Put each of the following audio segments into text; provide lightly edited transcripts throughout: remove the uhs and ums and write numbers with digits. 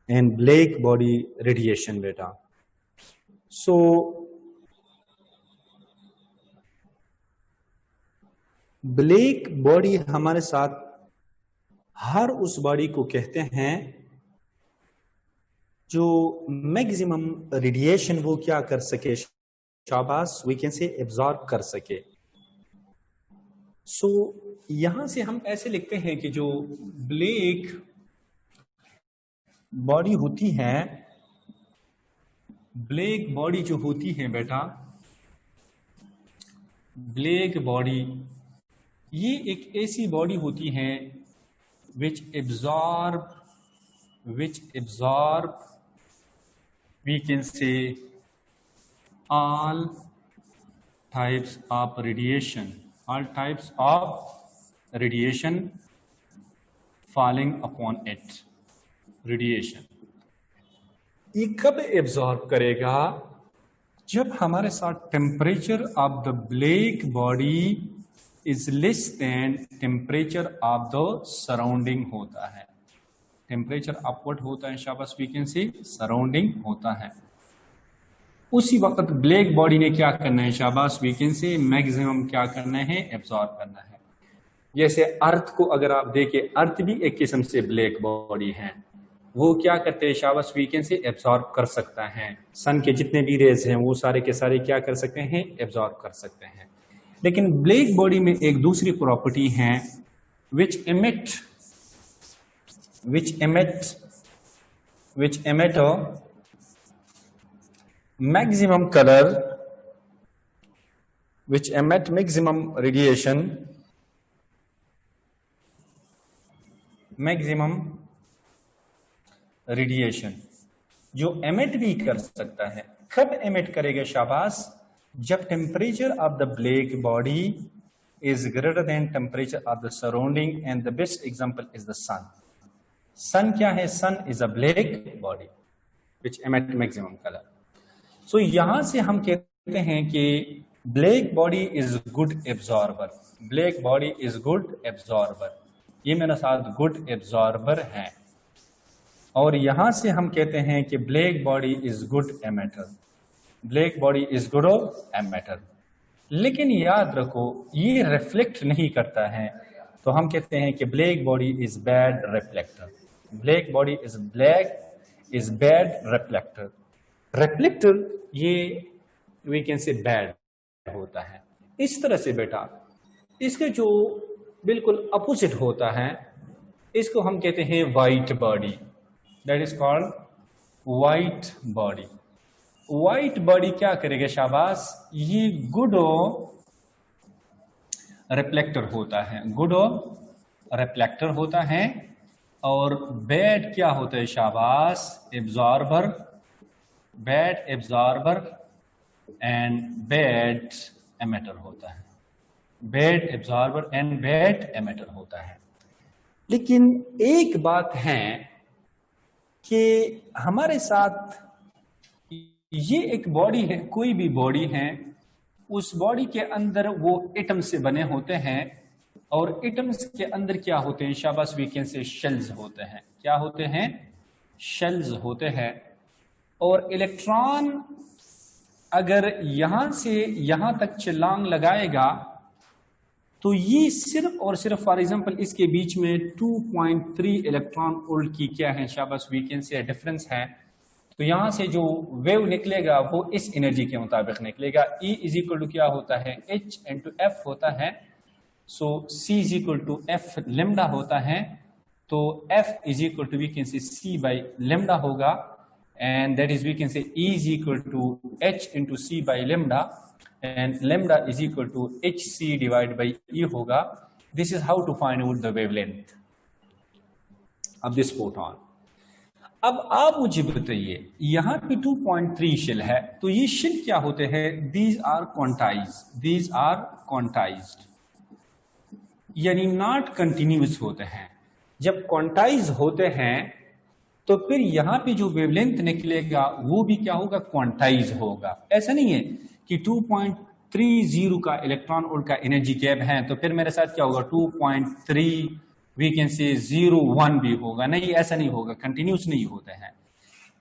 and black body radiation beta. So black body हमारे साथ हर उस बॉडी को कहते हैं जो मैक्सिमम रेडिएशन वो क्या कर सके, शाबाश, वी कैन से एब्जॉर्ब कर सके. सो यहां से हम ऐसे लिखते हैं कि जो ब्लैक बॉडी होती है, ब्लैक बॉडी जो होती है बेटा, ब्लैक बॉडी ये एक ऐसी बॉडी होती है which absorb we can say all types of radiation falling upon it. Radiation ये कब एब्जॉर्ब करेगा? जब हमारे साथ temperature of the black body is less then temperature of the surrounding होता है. टेम्परेचर अपवर्ड होता है, शाबाश, वी कैन से सराउंडिंग होता है. उसी वक्त ब्लैक बॉडी ने क्या करना है, शाबाश, वी कैन से मैक्सिमम क्या करना है, एब्जॉर्ब करना है. जैसे अर्थ को अगर आप देखें, अर्थ भी एक किस्म से ब्लैक बॉडी है. वो क्या करते हैं, शाबाश, वी कैन से एब्जॉर्ब कर सकता है. सन के जितने भी रेज हैं वो सारे के सारे क्या कर सकते हैं, एब्जॉर्ब कर सकते हैं. लेकिन ब्लैक बॉडी में एक दूसरी प्रॉपर्टी है which emit a maximum color, which emit maximum radiation, जो एमिट भी कर सकता है. कब एमिट करेगा, शाबाश? जब temperature of the black body is greater than temperature of the surrounding, and the best example is the sun. Sun क्या है? Sun is a black body which emit maximum colour. So यहां से हम कहते हैं कि black body is good absorber. Black body is good absorber. ये मेरे साथ गुड एब्जॉर्बर है. और यहां से हम कहते हैं कि black body is good emitter. Black body is good emitter. लेकिन याद रखो ये रिफ्लेक्ट नहीं करता है, तो हम कहते हैं कि black body is bad reflector. Black body is bad reflector. Reflector ये वी कैन से बैड होता है. इस तरह से बेटा इसके जो बिल्कुल अपोजिट होता है, इसको हम कहते हैं white body. That is called white body. White body क्या करेगा, शाबाश? ये गुड रिफ्लेक्टर होता है, गुड रिफ्लेक्टर होता है. और बैड क्या होता है, शाबाश? Absorber. Bad absorber and bad emitter होता है. Bad absorber and bad emitter होता है. लेकिन एक बात है कि हमारे साथ ये एक बॉडी है, कोई भी बॉडी है, उस बॉडी के अंदर वो एटम से बने होते हैं. और एटम्स के अंदर क्या होते हैं, शाबाश, वी कैन से शेल्स होते हैं. क्या होते हैं? शेल्स होते हैं. और इलेक्ट्रॉन अगर यहां से यहां तक छलांग लगाएगा तो ये सिर्फ और सिर्फ फॉर एग्जांपल इसके बीच में 2.3 इलेक्ट्रॉन वोल्ट की क्या है, शाबाश, वी कैन से डिफरेंस है. तो यहां से जो वेव निकलेगा वो इस एनर्जी के मुताबिक निकलेगा. E इज इक्वल टू क्या होता है, H इंटू F होता है. So C is equal to F lambda होता है. तो F is equal to we can say C by lambda होगा. And that is we can say E is equal to H into C by lambda. And lambda is equal to HC divide by E होगा. This is how to find out the wavelength of this photon. अब आप मुझे बताइए, यहां पे 2.3 shell है, तो ये शेल क्या होते हैं? दीज आर क्वांटाइज्ड, यानी नॉट कंटिन्यूस होते हैं. जब क्वांटाइज होते हैं तो फिर यहां पे जो वेवलेंथ निकलेगा वो भी क्या होगा, क्वांटाइज होगा. ऐसा नहीं है कि 2.30 का इलेक्ट्रॉन वोल्ट का एनर्जी गैप है तो फिर मेरे साथ क्या होगा 2.3 वी कैन से 0 1 भी होगा, नहीं ऐसा नहीं होगा, कंटिन्यूस नहीं होते हैं।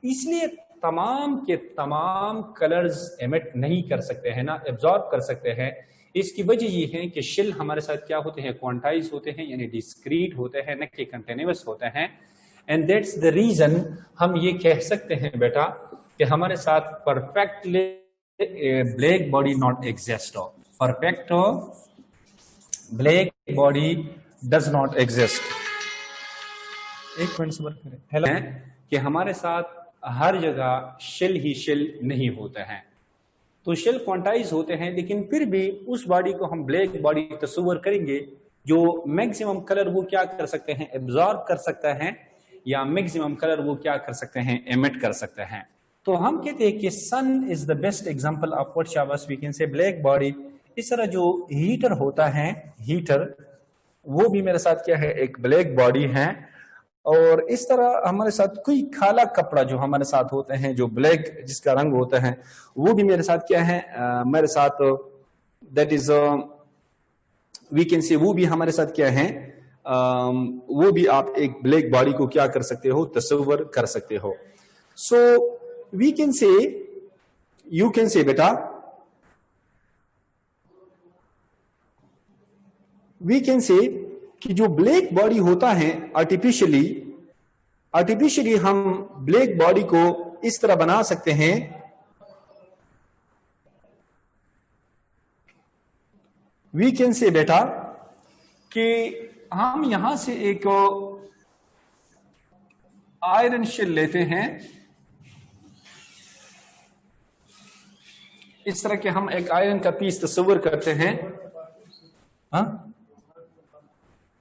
इसलिए तमाम के तमाम कलर्स एमिट नहीं कर सकते हैं, ना एब्जॉर्ब कर सकते हैं। इसकी वजह ये है कि शेल हमारे साथ क्या होते हैं, क्वांटाइज होते हैं, यानी डिस्क्रीट होते हैं, न कि कंटिन्यूस होते हैं। एंड दैट्स द रीजन हम ये कह सकते हैं बेटा कि हमारे साथ perfectly black body not exist हो, perfect black body does not exist. एक मिनट सबर करें। हेलो, कि हमारे साथ हर जगह शेल ही शेल नहीं होते हैं, तो शेल क्वांटाइज होते हैं, लेकिन फिर भी उस बॉडी को हम ब्लैक बॉडी तस्वर करेंगे जो मैक्सिमम कलर वो क्या कर सकते हैं, एब्जॉर्ब कर सकता है, या मैक्सिमम कलर वो क्या कर सकते हैं, एमिट कर सकते हैं। तो हम कहते हैं कि sun is the best example of what शाबाश we can say black body. इस तरह जो हीटर होता है, हीटर वो भी मेरे साथ क्या है, एक ब्लैक बॉडी है। और इस तरह हमारे साथ कोई काला कपड़ा जो हमारे साथ होते हैं, जो ब्लैक जिसका रंग होता है, वो भी मेरे साथ क्या है, मेरे साथ दैट इज वी कैन से वो भी हमारे साथ क्या है, वो भी आप एक ब्लैक बॉडी को क्या कर सकते हो, तस्वर कर सकते हो। So we can say, you can say बेटा, वी कैन से कि जो ब्लैक बॉडी होता है आर्टिफिशियली हम ब्लैक बॉडी को इस तरह बना सकते हैं, वी कैन से बेटा कि हम यहां से एक आयरन शेल लेते हैं, इस तरह के हम एक आयरन का पीस तस्वर करते हैं, हा?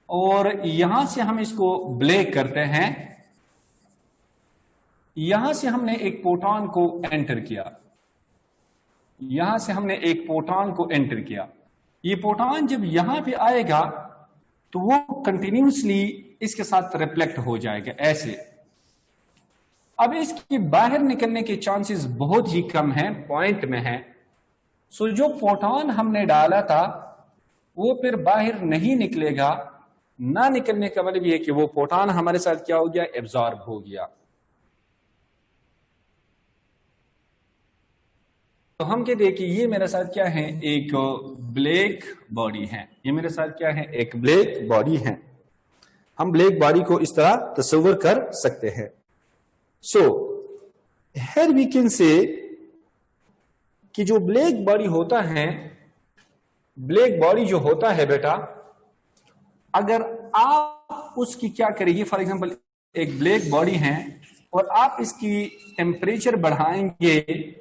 और यहां से हम इसको ब्लैक करते हैं। यहां से हमने एक प्रोटॉन को एंटर किया, यहां से हमने एक प्रोटॉन को एंटर किया। ये प्रोटॉन जब यहां पे आएगा तो वो कंटिन्यूसली इसके साथ रिफ्लेक्ट हो जाएगा ऐसे। अब इसकी बाहर निकलने के चांसेस बहुत ही कम हैं, पॉइंट में है। सो जो प्रोटॉन हमने डाला था वो फिर बाहर नहीं निकलेगा। ना निकलने का मतलब ये है कि वो प्रोटॉन हमारे साथ क्या हो गया, एब्जॉर्ब हो गया। तो हम कहते हैं कि ये मेरे साथ क्या है, एक ब्लैक बॉडी है, ये मेरे साथ क्या है, एक ब्लैक बॉडी है। हम ब्लैक बॉडी को इस तरह तस्वर कर सकते हैं। सो हियर वी कैन से कि जो ब्लैक बॉडी होता है, ब्लैक बॉडी जो होता है बेटा, अगर आप उसकी क्या करेंगे, फॉर एग्जांपल एक ब्लैक बॉडी है और आप इसकी टेम्परेचर बढ़ाएंगे,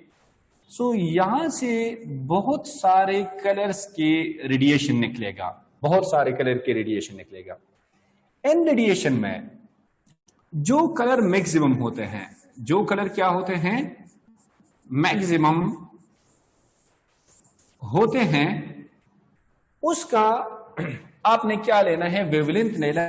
सो यहां से बहुत सारे कलर्स के रेडिएशन निकलेगा, बहुत सारे कलर के रेडिएशन निकलेगा। इन रेडिएशन में जो कलर मैक्सिमम होते हैं, जो कलर क्या होते हैं, मैक्सिमम होते हैं, उसका आपने क्या लेना है, वेवलेंथ लेना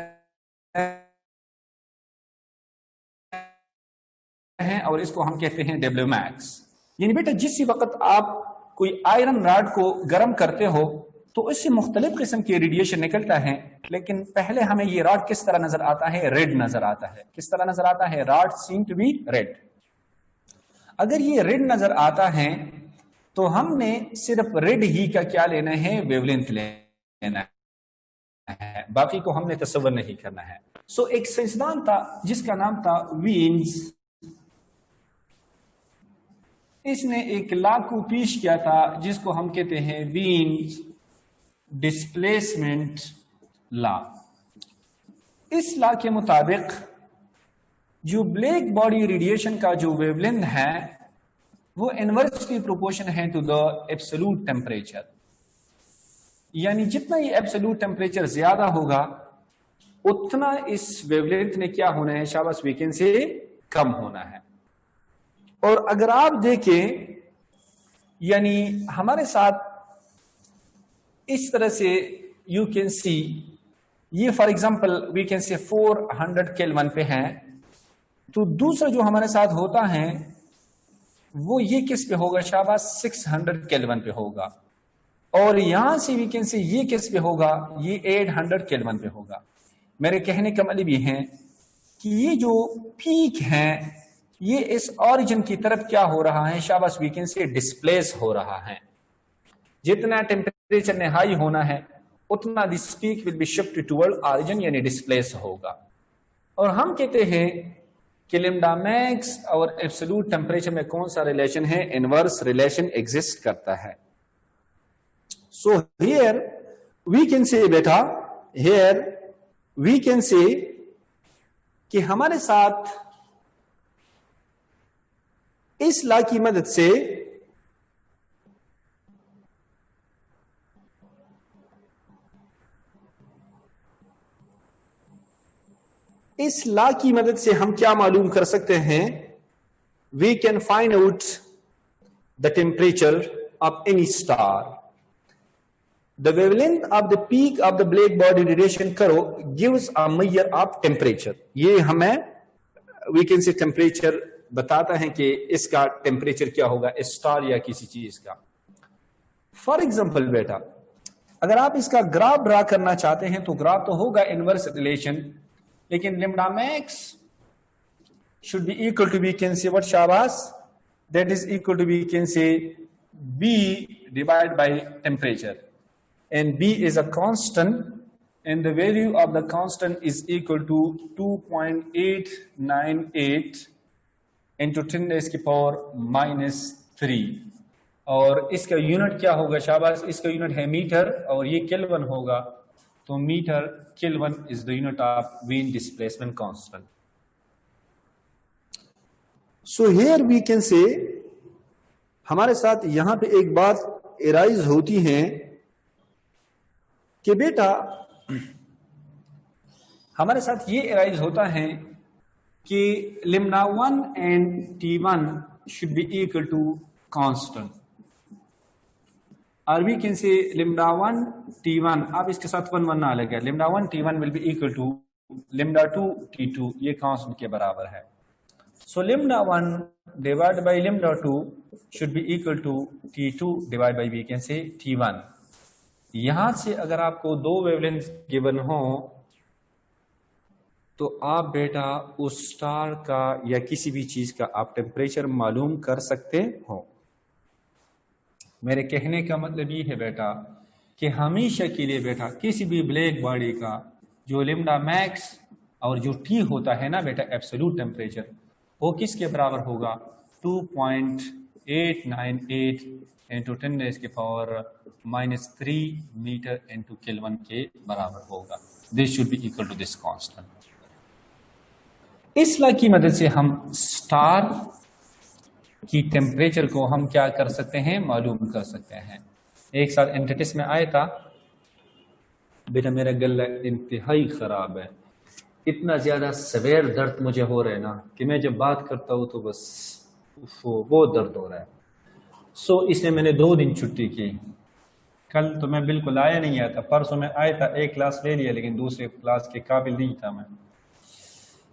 है, और इसको हम कहते हैं डब्ल्यू मैक्स। यानी बेटा जिस वक्त आप कोई आयरन रॉड को गर्म करते हो तो इससे मुख्तलिफ किस्म के रेडिएशन निकलता है, लेकिन पहले हमें ये रॉड किस तरह नजर आता है, रेड नजर आता है। किस तरह नजर आता है, rod seem to be red. अगर ये रेड नजर आता है तो हमने सिर्फ रेड ही का क्या लेना है, वेवलेंथ लेना है, बाकी को हमने तस्वर नहीं करना है। सो एक साइंसदान था जिसका नाम था वीन्स, इसने एक लॉ को पेश किया था जिसको हम कहते हैं वीन्स डिस्प्लेसमेंट लॉ। इस लॉ के मुताबिक जो ब्लैक बॉडी रेडिएशन का जो वेवलेंथ है वो इनवर्सली प्रोपोर्शन है टू द एब्सोल्यूट टेम्परेचर। यानी जितना ये एब्सोल्यूट टेम्परेचर ज्यादा होगा उतना इस वेवलेंथ ने क्या होना है, शाबाश वीकेंड से कम होना है। और अगर आप देखें, यानी हमारे साथ इस तरह से यू कैन सी, ये फॉर एग्जांपल वी कैन से 400 केल्विन पे है, तो दूसरा जो हमारे साथ होता है वो ये किस पे होगा, शाबाश 600 केल्विन पे होगा। और यहां से वी कैन से ये किस पे होगा, ये 800 केल्विन पे होगा। मेरे कहने का मतलब ये है कि ये जो पीक है ये इस ओरिजिन की तरफ क्या हो रहा है, शाबाश, वी कैन से डिस्प्लेस हो रहा है। जितना टेम्परेचर ने हाई होना है उतना this peak will be shift toward origin, यानी डिस्प्लेस होगा। और हम कहते हैं कि लिम्डा मैक्स और एब्सोल्यूट टेम्परेचर में कौन सा रिलेशन है, इनवर्स रिलेशन एग्जिस्ट करता है। सो हियर वी कैन से बेटा, हियर वी कैन से कि हमारे साथ इस लॉ की मदद से इस लॉ की मदद से हम क्या मालूम कर सकते हैं, we can find out the temperature of any star. The wavelength of the peak of the black body radiation curve gives a measure of temperature. ये हमें वी कैन से टेम्परेचर बताता है कि इसका टेम्परेचर क्या होगा स्टार या किसी चीज का। फॉर एग्जाम्पल बेटा, अगर आप इसका ग्राफ ड्रा करना चाहते हैं तो ग्राफ तो होगा इनवर्स रिलेशन, लेकिन लिम्डा max should be equal to, we can say what, Shabas? That is equal to, we can say, B divided by temperature. And B is a constant, and the value of the constant is equal to 2.898 into 10 raised to power minus 3. और इसका unit क्या होगा शाबाश, इसका unit है metre और ये kelvin होगा, तो metre kelvin is the unit of Wien displacement constant. So here we can say हमारे साथ यहां पे एक बात एराइज होती है कि बेटा हमारे साथ ये एराइज होता है कि lambda 1 and T1 should be equal to constant, और we can say lambda 1 T1, आप इसके साथ 1 1 ना लगे, lambda 1 T1 will be equal to lambda 2 T2, ये कांस्टेंट के बराबर है। So lambda 1 divided by lambda 2 should be equal to T2 divided by, we can say, T1। यहां से अगर आपको दो वेवलेंथ गिवन हो तो आप बेटा उस स्टार का या किसी भी चीज का आप टेम्परेचर मालूम कर सकते हो। मेरे कहने का मतलब ये है बेटा कि हमेशा के लिए बेटा किसी भी ब्लैक बॉडी का जो लिम्डा मैक्स और जो टी होता है ना बेटा एब्सोल्यूट टेम्परेचर, वो किसके बराबर होगा, 2.898 इंटू 10 रेज़ की पावर -3 मीटर इंटू केल्विन के बराबर होगा। This should be equal to this constant. इस लॉ की मदद से हम स्टार की टेम्परेचर को हम क्या कर सकते हैं, मालूम कर सकते हैं। एक साथ एंटिटिस में आया था बेटा, मेरा गला इंतहाई खराब है, इतना ज्यादा सवेर दर्द मुझे हो रहा है ना कि मैं जब बात करता हूँ तो बस बहुत दर्द हो रहा है। सो इसलिए मैंने 2 दिन छुट्टी की। कल तो मैं बिल्कुल आया नहीं आया था, परसों मैं आया था, एक क्लास ले लिया, लेकिन दूसरे क्लास के काबिल नहीं था मैं,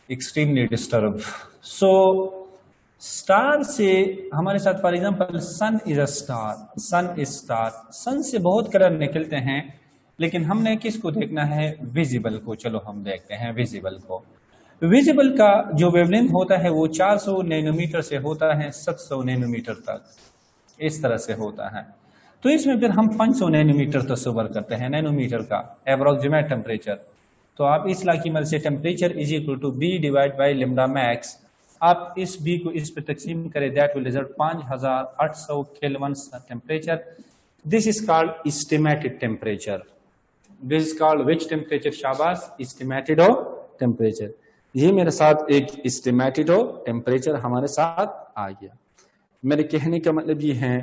एक्सट्रीमली डिस्टर्ब। सो स्टार से हमारे साथ for example sun is a star, sun is star, sun से बहुत कलर निकलते हैं, लेकिन हमने किसको देखना है, विजिबल को। चलो हम देखते हैं विजिबल को। विजिबल का जो वेवलेंथ होता है वो 400 नैनोमीटर से होता है 700 नैनोमीटर तक, इस तरह से होता है। तो इसमें फिर हम 500 नैनोमीटर तस्वर करते हैं, नैनोमीटर का एप्रोक्सीमेट टेम्परेचर। तो आप इस लॉ की मदद से temperature is equal to B divide by lambda max, आप इस बी को इस पर तकसीम करें, that will result 5800 kelvin temperature. This is called estimated temperature. This is called which temperature शाबाश, एस्टिमेटेड टेम्परेचर। ये मेरे साथ एक एस्टिमेटेड टेम्परेचर हमारे साथ आ गया। मेरे कहने का मतलब ये है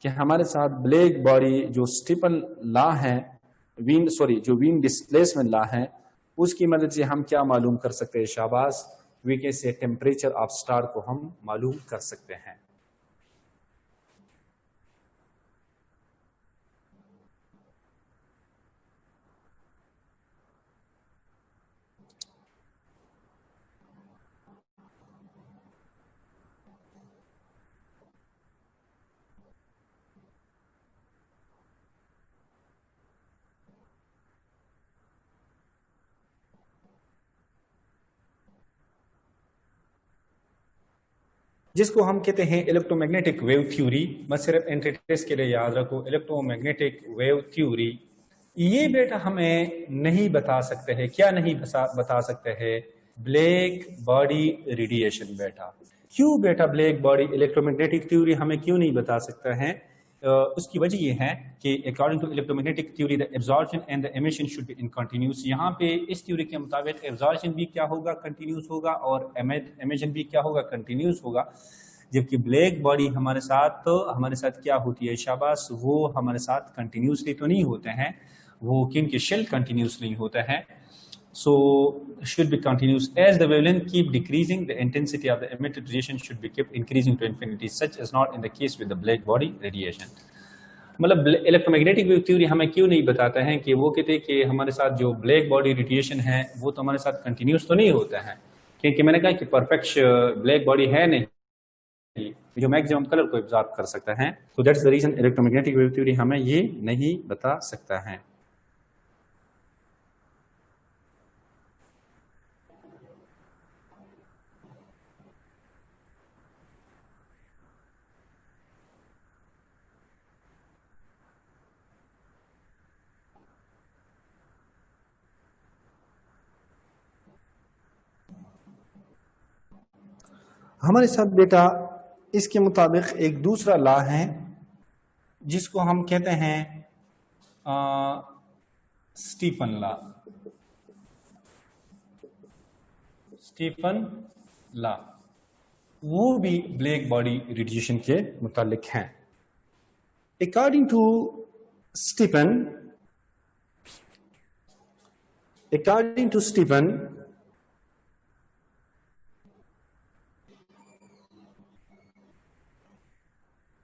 कि हमारे साथ ब्लैक बॉडी जो स्टीफन लॉ है, जो वीन डिस्प्लेसमेंट लॉ है, उसकी मदद से हम क्या मालूम कर सकते हैं शाबाश, we can say temperature of star को हम मालूम कर सकते हैं। जिसको हम कहते हैं इलेक्ट्रोमैग्नेटिक वेव थ्योरी। बस सिर्फ एंट्री टेस्ट के लिए याद रखो, इलेक्ट्रोमैग्नेटिक वेव थ्योरी। ये बेटा हमें नहीं बता सकते हैं, क्या नहीं बता सकते हैं? Black body radiation. बेटा क्यों बेटा ब्लैक बॉडी इलेक्ट्रोमैग्नेटिक थ्योरी हमें क्यों नहीं बता सकता है? उसकी वजह ये है कि according to electromagnetic theory the absorption and the emission should be in continuous. यहाँ पे इस थ्योरी के मुताबिक एब्जॉर्प्शन भी क्या होगा? कंटिन्यूस होगा, और एमिशन भी क्या होगा? कंटिन्यूस होगा। जबकि ब्लैक बॉडी हमारे साथ क्या होती है शाबाश? वो हमारे साथ कंटिन्यूसली तो नहीं होते हैं, वो किनके शेल कंटिन्यूस नहीं होता है। So should be continuous. As the wavelength keep decreasing, the intensity of the emitted radiation should be kept increasing to infinity. Such is not in the case with the black body radiation. मतलब electromagnetic wave theory हमें क्यों नहीं बताता है कि वो कहते हैं कि हमारे साथ जो ब्लैक बॉडी रेडिएशन है वो तो हमारे साथ कंटिन्यूस तो नहीं होता है, क्योंकि मैंने कहा कि परफेक्ट ब्लैक बॉडी है नहीं जो मैक्सिमम कलर को एब्जॉर्ब कर सकता है। तो that's the reason electromagnetic wave theory हमें ये नहीं बता सकता है। हमारे साथ बेटा इसके मुताबिक एक दूसरा लॉ है जिसको हम कहते हैं स्टीफन लॉ। स्टीफन लॉ वो भी ब्लैक बॉडी रेडिएशन के मुतालिक हैं। अकॉर्डिंग टू स्टीफन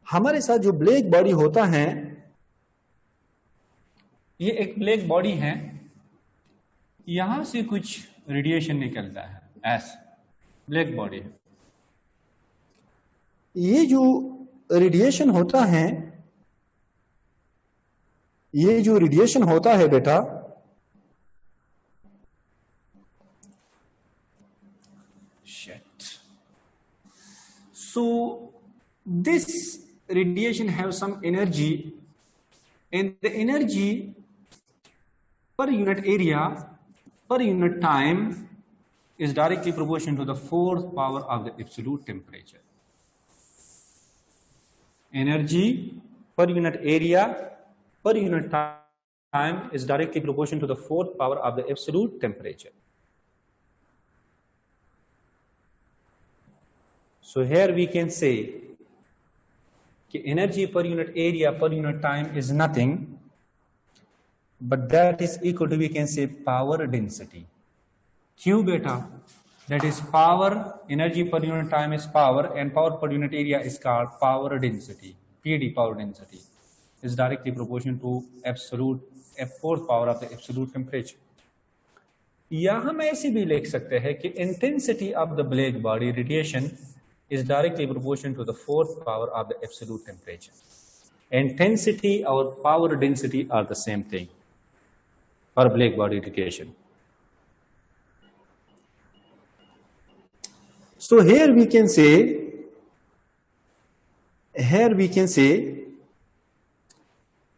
हमारे साथ जो ब्लैक बॉडी होता है, ये एक ब्लैक बॉडी है, यहां से कुछ रेडिएशन निकलता है, ऐसा ब्लैक बॉडी है। ये जो रेडिएशन होता है, बेटा so this radiation have some energy, and the energy per unit area per unit time is directly proportional to the fourth power of the absolute temperature. Energy per unit area per unit time is directly proportional to the fourth power of the absolute temperature. So here we can say कि energy per unit area per unit time is nothing, but that is equal to, we can say, power density. क्यों बेटा? That is power, energy per unit time is power, and power per unit area is called power density. PD, power density, is directly proportional to fourth power of the absolute temperature. या हम ऐसे भी लिख सकते हैं कि intensity of the black body radiation is directly proportional to the fourth power of the absolute temperature. Intensity or power density are the same thing for black body radiation. So here we can say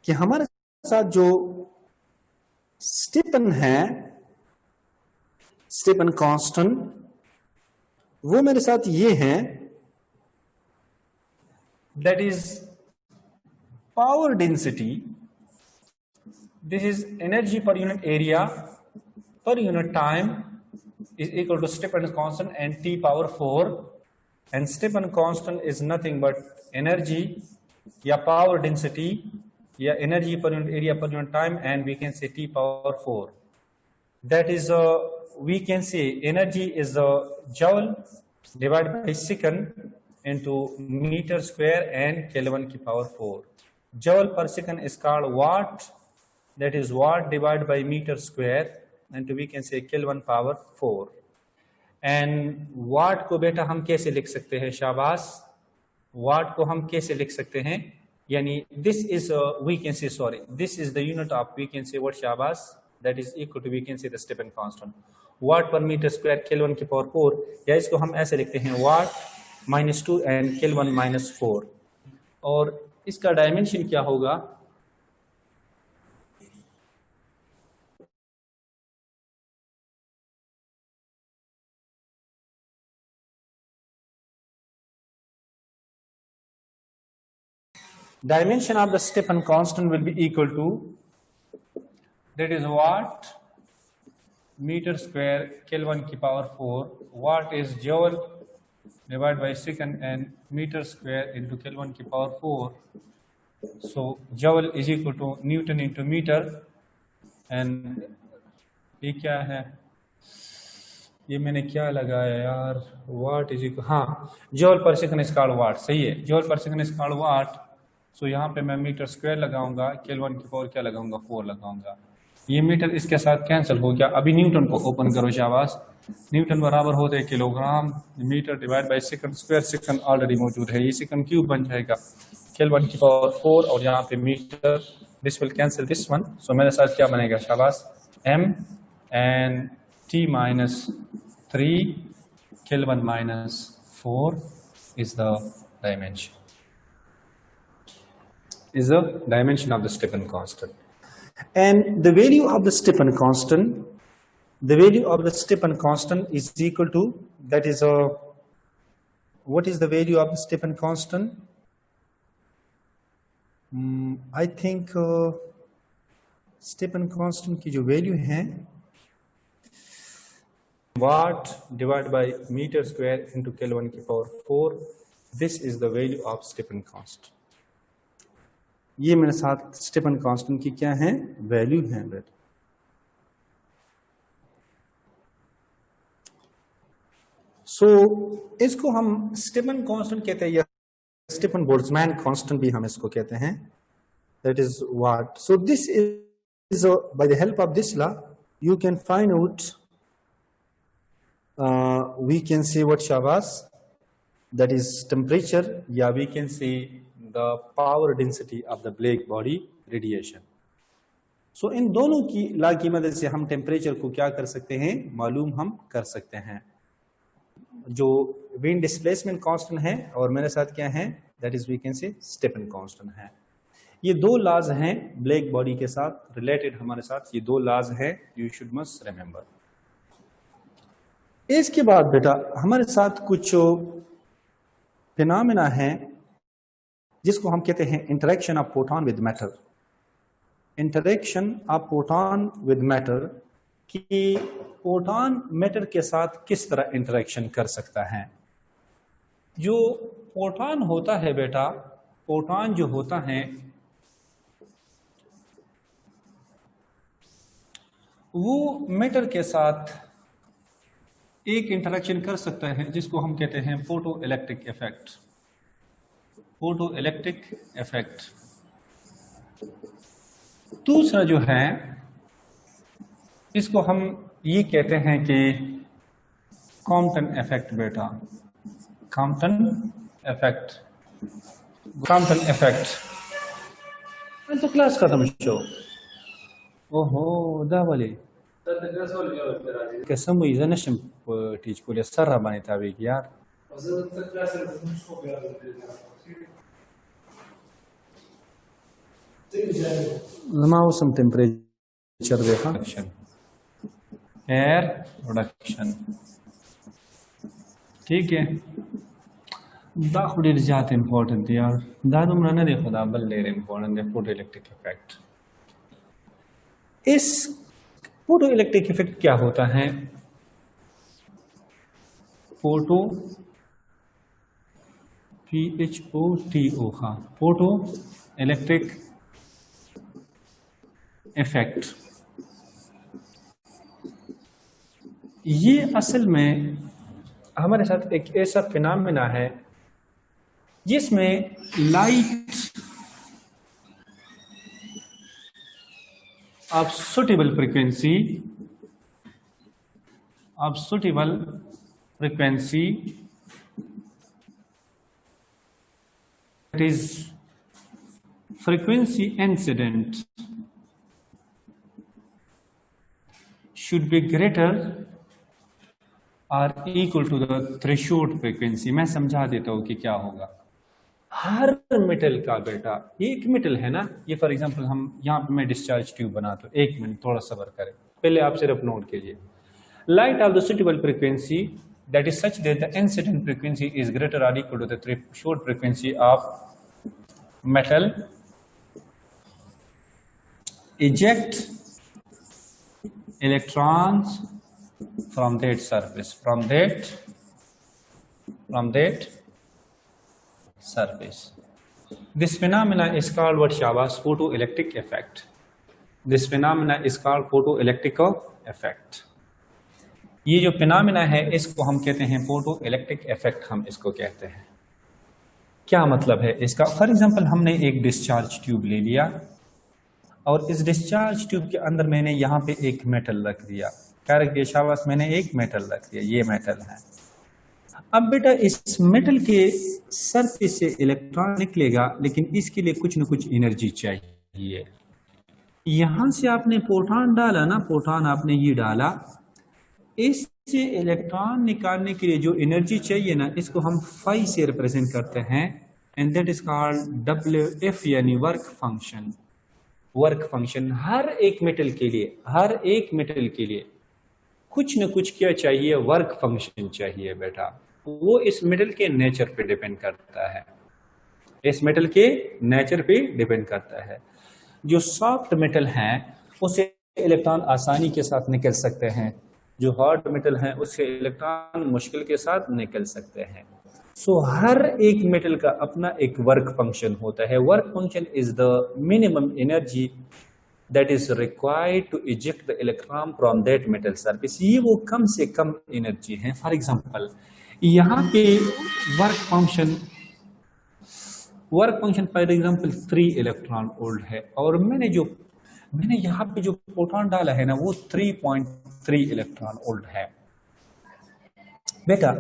कि हमारे साथ जो Stephen है, Stephen constant, वो मेरे साथ ये है, that is power density. This is energy per unit area per unit time is equal to Stephen's constant and T power 4, and Stephen's constant is nothing but energy या power density या energy per unit area per unit time, and we can say T power 4. That is we can say energy is joule divided by second into meter square and Kelvin की power 4. Joule per second is called watt, that is watt divided by meter square, and we can say Kelvin power 4. And watt को बेटा हम कैसे लिख सकते हैं? शाबाश, watt को हम कैसे लिख सकते हैं? यानी this is we can say, sorry, this is the unit of, we can say what? शाबाश, that is equal to, we can say, the Stephen constant. वाट पर मीटर स्क्वायर Kelvin की पावर 4, या इसको हम ऐसे लिखते हैं, वाट -2 एंड केल्विन -4। और इसका डायमेंशन क्या होगा? Dimension of the Stephan constant will be equal to, that is watt meter square Kelvin की power 4, watt is joule divided by second and meter square into Kelvin की power 4. So joule is equal to Newton into meter, and ये क्या है? ये मैंने क्या लगाया यार? वाट इज इक्वल, हाँ, जूल पर सेकंड स्क्वायर वाट, सही है, जूल पर सेकंड स्क्वायर वाट। सो यहाँ पे मैं मीटर स्क्वायर लगाऊंगा, केल्विन की पावर क्या लगाऊंगा? 4 लगाऊंगा। ये मीटर इसके साथ कैंसिल हो गया। अभी न्यूटन को ओपन करो शाबाश। न्यूटन बराबर होते हैं kilogram metre divide by second square, second already मौजूद है, ये सेकंड क्यूब बन जाएगा, केल्विन की पावर 4 और यहाँ पे metre, this will cancel this one. So मेरे साथ क्या बनेगा शाबाश? m and t minus 3 Kelvin minus 4 is the dimension. Is the dimension of the Stephan constant. And the value of the Stephan constant, the value of the Stephan constant is equal to, that is what is the value of the Stephan constant? I think Stephan constant की जो value है, watt divided by meter square into Kelvin की power 4, this is the value of Stephan constant. ये मेरे साथ Stephan constant की क्या है? वैल्यू है बेटा। सो इसको हम Stephan constant कहते हैं, या Stephan Boltzmann constant भी हम इसको कहते हैं, that is what. So this is by the help of this law you can find out, we can say what Shabazz, that is temperature, या we can say the power density of the black body radiation. So इन दोनों की law की मदद से हम temperature को क्या कर सकते हैं? मालूम हम कर सकते हैं। जो विंड डिस्प्लेसमेंट कांस्टेंट है और मेरे साथ क्या है, that is we can say Stefan constant है। ये दो लॉज हैं ब्लैक बॉडी के साथ रिलेटेड, हमारे साथ ये दो लॉज है, यू शुड मस्ट रिमेंबर। इसके बाद बेटा हमारे साथ कुछ फिनोमेना है जिसको हम कहते हैं interaction of proton with matter. Interaction of proton with matter कि प्रोटॉन मैटर के साथ किस तरह इंटरेक्शन कर सकता है। जो प्रोटॉन होता है बेटा, प्रोटॉन जो होता है वो मैटर के साथ एक इंटरेक्शन कर सकता है जिसको हम कहते हैं photo electric effect. Photo electric effect. दूसरा जो है इसको हम ये कहते हैं कि कॉम्पटन इफेक्ट बेटा, कॉम्पटन इफेक्ट। कॉम्पटन इफेक्ट तो क्लास खत्म शो। ओहो दावली कसम इज़ा नशम टीच को सर बने ताबे की यार लमाउसम टेम्परेचर देखा एयर प्रोडक्शन, ठीक है। दा खुद जात इम्पोर्टेंट यार, दा तुमरा ना देखो दा बल लेर इम्पोर्टेंट है फोटो इलेक्ट्रिक इफेक्ट। इस फोटो इलेक्ट्रिक इफेक्ट क्या होता है? फोटो PHOTO, हाँ, फोटो इलेक्ट्रिक इफेक्ट। ये असल में हमारे साथ एक ऐसा फिनोमेना है जिसमें light of suitable frequency that is frequency incident should be greater or equal to the threshold frequency. मैं समझा देता हूँ कि क्या होगा। हर मेटल का बेटा, ये एक मेटल है ना, ये फॉर एग्जांपल हम यहाँ पे मैं डिस्चार्ज ट्यूब बनाता हूँ। एक मिनट थोड़ा सब्र करें, पहले आप सिर्फ नोट कीजिए। Light of the suitable frequency that is such that the incident frequency is greater or equal to the threshold frequency of metal eject electrons from that surface, from that surface. This phenomena is called what, Shabas? Photoelectric effect. This phenomena is called photoelectric effect. ये जो phenomena है इसको हम कहते हैं photo electric effect, हम इसको कहते हैं। क्या मतलब है इसका? फॉर एग्जांपल हमने एक डिस्चार्ज ट्यूब ले लिया और इस डिस्चार्ज ट्यूब के अंदर मैंने यहाँ पे एक मेटल रख दिया। क्या रख दिया शाबाश? मैंने एक मेटल रख दिया, ये मेटल है। अब बेटा इस मेटल के सरफेस से इलेक्ट्रॉन निकलेगा, लेकिन इसके लिए कुछ न कुछ एनर्जी चाहिए। यहां से आपने प्रोटॉन डाला ना, प्रोटॉन आपने ये डाला, इससे इलेक्ट्रॉन निकालने के लिए जो एनर्जी चाहिए ना, इसको हम फाई से रिप्रेजेंट करते हैं, and that is called WF, यानी वर्क फंक्शन। वर्क फंक्शन हर एक मेटल के लिए, हर एक मेटल के लिए कुछ न कुछ क्या चाहिए? वर्क फंक्शन चाहिए बेटा। वो इस मेटल के नेचर पे डिपेंड करता है, इस मेटल के नेचर पे डिपेंड करता है। जो सॉफ्ट मेटल हैं उससे इलेक्ट्रॉन आसानी के साथ निकल सकते हैं, जो हार्ड मेटल हैं उससे इलेक्ट्रॉन मुश्किल के साथ निकल सकते हैं। सो हर एक मेटल का अपना एक वर्क फंक्शन होता है। Work function is the minimum energy that is required to eject the electron from that metal surface. ये वो कम से कम एनर्जी है। फॉर एग्जांपल यहाँ पे work function for example 3 electron volt है, और मैंने यहाँ पे जो प्रोटॉन डाला है ना वो 3.3 इलेक्ट्रॉन वोल्ट है। बेटा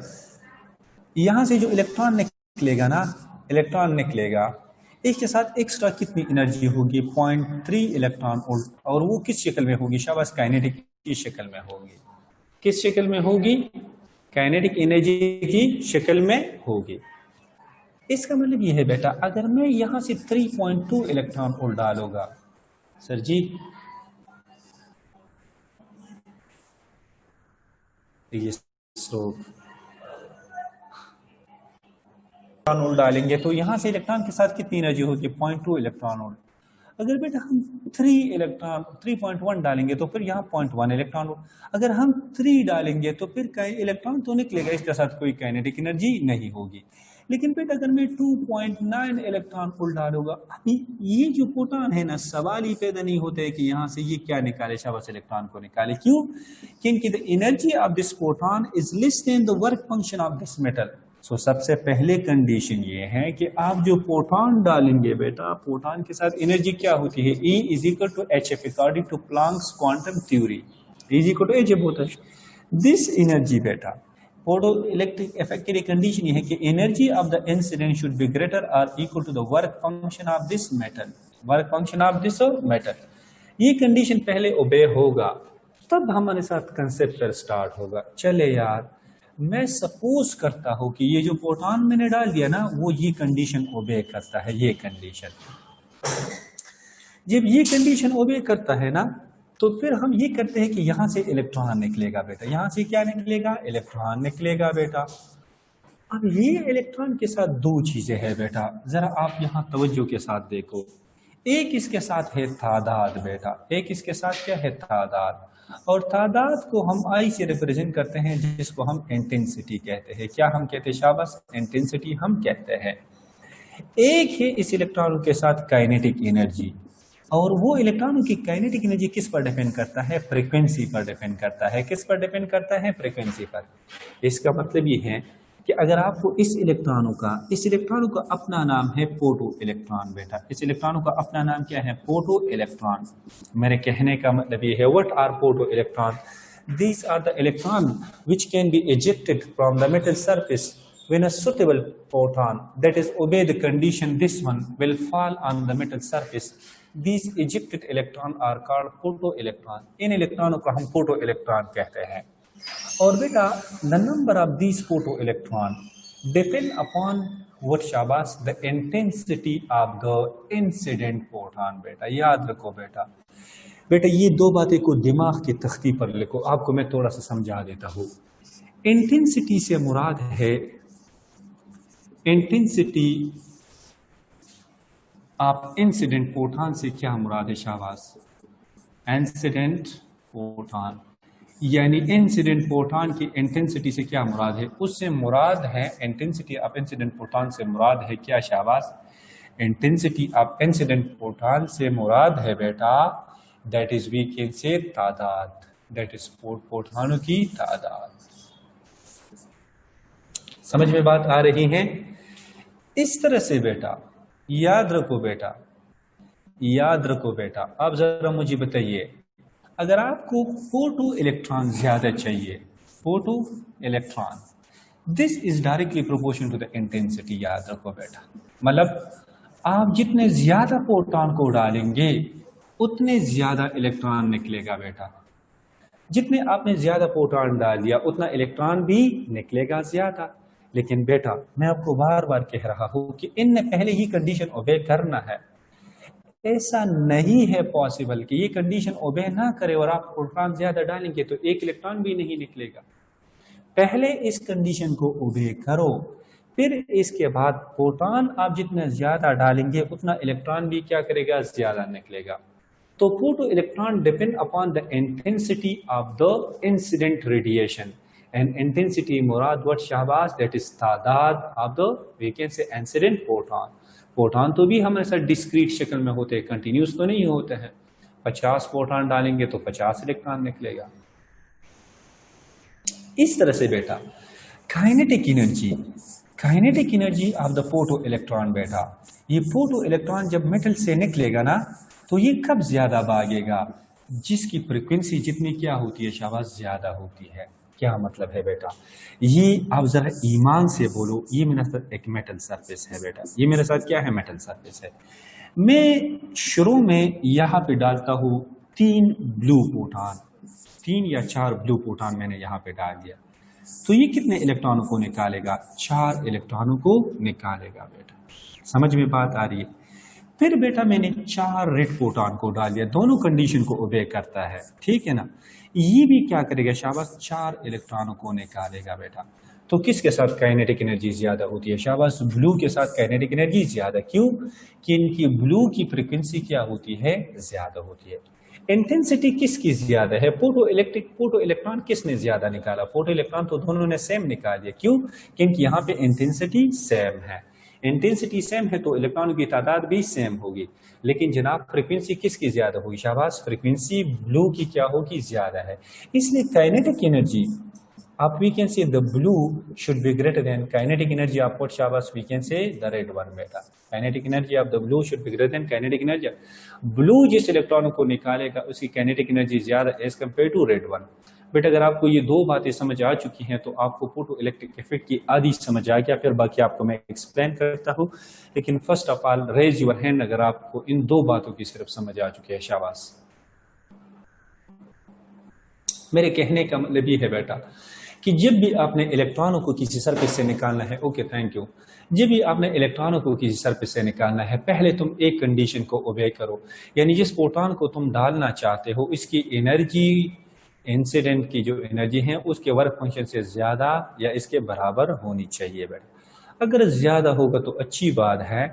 यहां से जो इलेक्ट्रॉन निकलेगा, इसके साथ एक्स्ट्रा कितनी एनर्जी होगी? 0.3 इलेक्ट्रॉन वोल्ट। और वो किस शक्ल में होगी शाबाश? काइनेटिक की शक्ल में होगी। किस शक्ल में होगी? काइनेटिक एनर्जी की शक्ल में होगी। इसका मतलब ये है बेटा, अगर मैं यहां से 3.2 इलेक्ट्रॉन वोल्ट डालूंगा, सर जी ये इलेक्ट्रॉन वोल्ट डालेंगे तो यहां से इलेक्ट्रॉन के साथ कितनी एनर्जी होगी? 0.2 इलेक्ट्रॉन वोल्ट। अगर बेटा हम 3.1 डालेंगे तो फिर यहाँ 0.1 इलेक्ट्रॉन वोल्ट। अगर हम 3 डालेंगे तो फिर इलेक्ट्रॉन तो निकलेगा, इसके साथ कोई काइनेटिक एनर्जी नहीं होगी। लेकिन बेटा अगर मैं 2.9 इलेक्ट्रॉन वोल्ट डालूंगा, अभी ये जो प्रोटॉन है ना, सवाल ही पैदा नहीं होता है कि यहाँ से ये क्या निकाले, शाबाश इलेक्ट्रॉन को निकाले। क्यों? क्योंकि the energy of this proton is less than the work function of this metal. So सबसे पहले कंडीशन ये है कि आप जो प्रोटॉन डालेंगे बेटा, प्रोटॉन के साथ एनर्जी क्या होती है? E is equal to HF according to Planck's quantum theory. E is equal to HF होता है। दिस एनर्जी बेटा, फोटो इलेक्ट्रिक इफेक्ट के लिए कंडीशन ये है कि energy of the incident should be greater और equal to the work function of this metal. Work function of this metal, ये कंडीशन पहले ओबे होगा, तब हमारे साथ कंसेप्ट स्टार्ट होगा। चले यार, मैं सपोज करता हूं कि ये जो प्रोटॉन मैंने डाल दिया ना, वो ये कंडीशन ओबे करता है। ये कंडीशन, जब ये कंडीशन ओबे करता है ना, तो फिर हम ये करते हैं कि यहां से इलेक्ट्रॉन निकलेगा बेटा। यहां से क्या निकलेगा? इलेक्ट्रॉन निकलेगा बेटा। अब ये इलेक्ट्रॉन के साथ दो चीजें हैं बेटा, जरा आप यहां तवज्जो के साथ देखो। एक इसके साथ है तादाद बेटा, एक इसके साथ क्या है? तादाद। और तादाद को हम आई से रिप्रेजेंट करते हैं, जिसको हम इंटेंसिटी कहते हैं। क्या हम कहते हैं शाबाश? इंटेंसिटी हम कहते हैं। एक है इस इलेक्ट्रॉन के साथ काइनेटिक एनर्जी, और वो इलेक्ट्रॉनों की काइनेटिक एनर्जी किस पर डिपेंड करता है? फ्रीक्वेंसी पर डिपेंड करता है। किस पर डिपेंड करता है? फ्रीक्वेंसी पर। इसका मतलब ये है कि अगर आपको इस इलेक्ट्रॉनों का अपना नाम है फोटो इलेक्ट्रॉन बेटा। इस इलेक्ट्रॉनों का अपना नाम क्या है? Photo electron. मेरे कहने का मतलब ये है, what are photo electron? These are the electron which can be ejected from the metal surface when a suitable proton, that is obey the condition, this one will fall on the metal surface. These ejected electron are called photoelectron. इन इलेक्ट्रॉनों को हम photo electron कहते हैं। और बेटा the number of these photo electron depend upon what शाबाश the intensity of the incident photon. बेटा याद रखो बेटा, बेटा ये दो बातें को दिमाग की तख्ती पर लिखो, आपको मैं थोड़ा सा समझा देता हूं। इंटेंसिटी से मुराद है इंटेंसिटी ऑफ इंसिडेंट फोटोन से क्या मुराद है शाबाश? इंसिडेंट फोटोन यानी इंसिडेंट फोटोन की इंटेंसिटी से क्या मुराद है? उससे मुराद है इंटेंसिटी ऑफ इंसिडेंट फोटोन से मुराद है क्या शाबाश? इंटेंसिटी ऑफ इंसिडेंट फोटोन से मुराद है बेटा दैट इज वी कैन से तादाद, दैट इज फोटोनों की तादाद। समझ में बात आ रही है? इस तरह से बेटा याद रखो बेटा, याद रखो बेटा। अब जरा मुझे बताइए, अगर आपको फोटो इलेक्ट्रॉन ज्यादा चाहिए, photo electron, this is directly proportional to the intensity. याद रखो बेटा, मतलब आप जितने ज्यादा फोटोन को डालेंगे उतने ज्यादा इलेक्ट्रॉन निकलेगा बेटा। जितने आपने ज्यादा फोटोन डाल दिया उतना इलेक्ट्रॉन भी निकलेगा ज्यादा। लेकिन बेटा मैं आपको बार बार कह रहा हूं कि इनने पहले ही कंडीशन ओबे करना है। ऐसा नहीं है पॉसिबल कि ये कंडीशन ओबे ना करे और आप फोटोन ज्यादा डालेंगे तो एक इलेक्ट्रॉन भी नहीं निकलेगा। पहले इस कंडीशन को ओबे करो, फिर इसके बाद फोटोन आप जितना ज्यादा डालेंगे उतना इलेक्ट्रॉन भी क्या करेगा? ज्यादा निकलेगा। तो photo electron depend upon the intensity of the incident radiation and intensity मुराद व्हाट शाबाश दैट इज तादाद of the we can say incident photon. Photon तो भी हमारे साथ डिस्क्रीट शक्ल में होते हैं, कंटिन्यूस तो नहीं होते हैं। 50 फोटोन डालेंगे तो 50 इलेक्ट्रॉन निकलेगा। इस तरह से बेटा kinetic energy of the photo electron बेटा, ये फोटो इलेक्ट्रॉन जब मेटल से निकलेगा ना तो ये कब ज्यादा भागेगा? जिसकी फ्रीक्वेंसी जितनी क्या होती है शाबाश? ज्यादा होती है। क्या मतलब है बेटा? ये आप जरा ईमान से बोलो, ये मेरे साथ एक मेटल सरफेस है बेटा, ये मेरे साथ क्या है? मेटल सरफेस है। मैं शुरू में यहाँ पे डालता हूँ 3 ब्लू फोटोन, 3 या 4 ब्लू फोटोन मैंने यहाँ पे डाल दिया, तो ये कितने इलेक्ट्रॉनों को निकालेगा? 4 इलेक्ट्रॉनों को निकालेगा बेटा। समझ में बात आ रही है? फिर बेटा मैंने 4 रेड फोटोन को डाल दिया, दोनों कंडीशन को ओबे करता है, ठीक है ना। ये भी क्या करेगा शाबाश? 4 इलेक्ट्रॉनों को निकालेगा बेटा। तो किसके साथ काइनेटिक एनर्जी ज्यादा होती है शाबाश? ब्लू के साथ काइनेटिक एनर्जी ज्यादा। क्यों? कि इनकी ब्लू की फ्रीक्वेंसी क्या होती है? ज्यादा होती है। इंटेंसिटी किसकी ज्यादा है? फोटो इलेक्ट्रॉन किसने ज्यादा निकाला? फोटो इलेक्ट्रॉन तो दोनों ने सेम निकाल दिया। क्यों? क्योंकि यहाँ पे इंटेंसिटी सेम है। इंटेंसिटी सेम है तो इलेक्ट्रॉनों की तादाद भी सेम होगी। लेकिन जनाब फ्रीक्वेंसी किसकी ज्यादा होगी शाबाश? फ्रीक्वेंसी ब्लू की क्या होगी? ज्यादा है। इसलिए काइनेटिक एनर्जी आप we can say the blue should be greater than kinetic energy of what शाबाश? We can say the red one बेटा। Kinetic energy of the blue should be greater than kinetic energy. Blue जिस इलेक्ट्रॉनों को निकालेगा उसकी kinetic energy ज्यादा as compare to red one. बेटा अगर आपको ये दो बातें समझ आ चुकी हैं तो आपको फोटो इलेक्ट्रिक इफेक्ट की आधी समझ आ गया। फिर बाकी आपको मैं एक्सप्लेन करता हूँ, लेकिन first of all raise your hand अगर आपको इन दो बातों की सिर्फ समझ आ चुकी है। शाबाश। मेरे कहने का मतलब ये है बेटा कि जब भी आपने इलेक्ट्रॉनों को किसी सरफेस से निकालना है, ओके थैंक यू, जब भी आपने इलेक्ट्रॉनों को किसी सरफेस से निकालना है पहले तुम एक कंडीशन को ओबे करो, यानी जिस फोटोन को तुम डालना चाहते हो इसकी एनर्जी, इंसिडेंट की जो एनर्जी है उसके वर्क फंक्शन से ज्यादा या इसके बराबर होनी चाहिए बेटा। अगर ज्यादा होगा तो अच्छी बात है,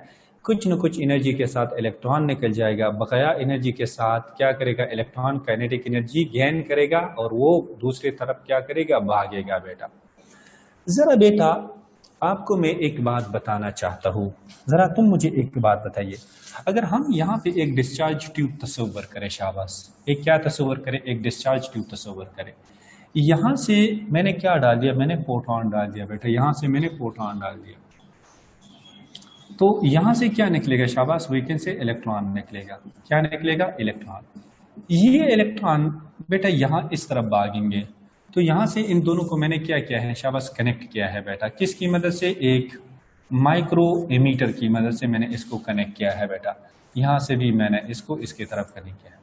कुछ न कुछ एनर्जी के साथ इलेक्ट्रॉन निकल जाएगा, बकाया एनर्जी के साथ क्या करेगा? इलेक्ट्रॉन काइनेटिक एनर्जी गेन करेगा और वो दूसरी तरफ क्या करेगा? भागेगा बेटा। जरा बेटा आपको मैं एक बात बताना चाहता हूँ, जरा तुम मुझे एक बात बताइए। अगर हम यहाँ पे एक डिस्चार्ज ट्यूब तस्वर करें, शाबाश, एक क्या तस्वर करें? एक डिस्चार्ज ट्यूब तस्वर करें। यहाँ से मैंने क्या डाल दिया? मैंने फोटोन डाल दिया बेटा, यहाँ से मैंने फोटोन डाल दिया, तो यहाँ से क्या निकलेगा शाबाश? वीकेंड से इलेक्ट्रॉन निकलेगा। क्या निकलेगा? इलेक्ट्रॉन। ये इलेक्ट्रॉन बेटा यहाँ इस तरफ भागेंगे, तो यहाँ से इन दोनों को मैंने क्या किया है शाबाश? कनेक्ट किया है बेटा। किसकी मदद से? एक माइक्रो एमीटर की मदद से मैंने इसको कनेक्ट किया है बेटा। यहाँ से भी मैंने इसको इसकी तरफ कनेक्ट किया है।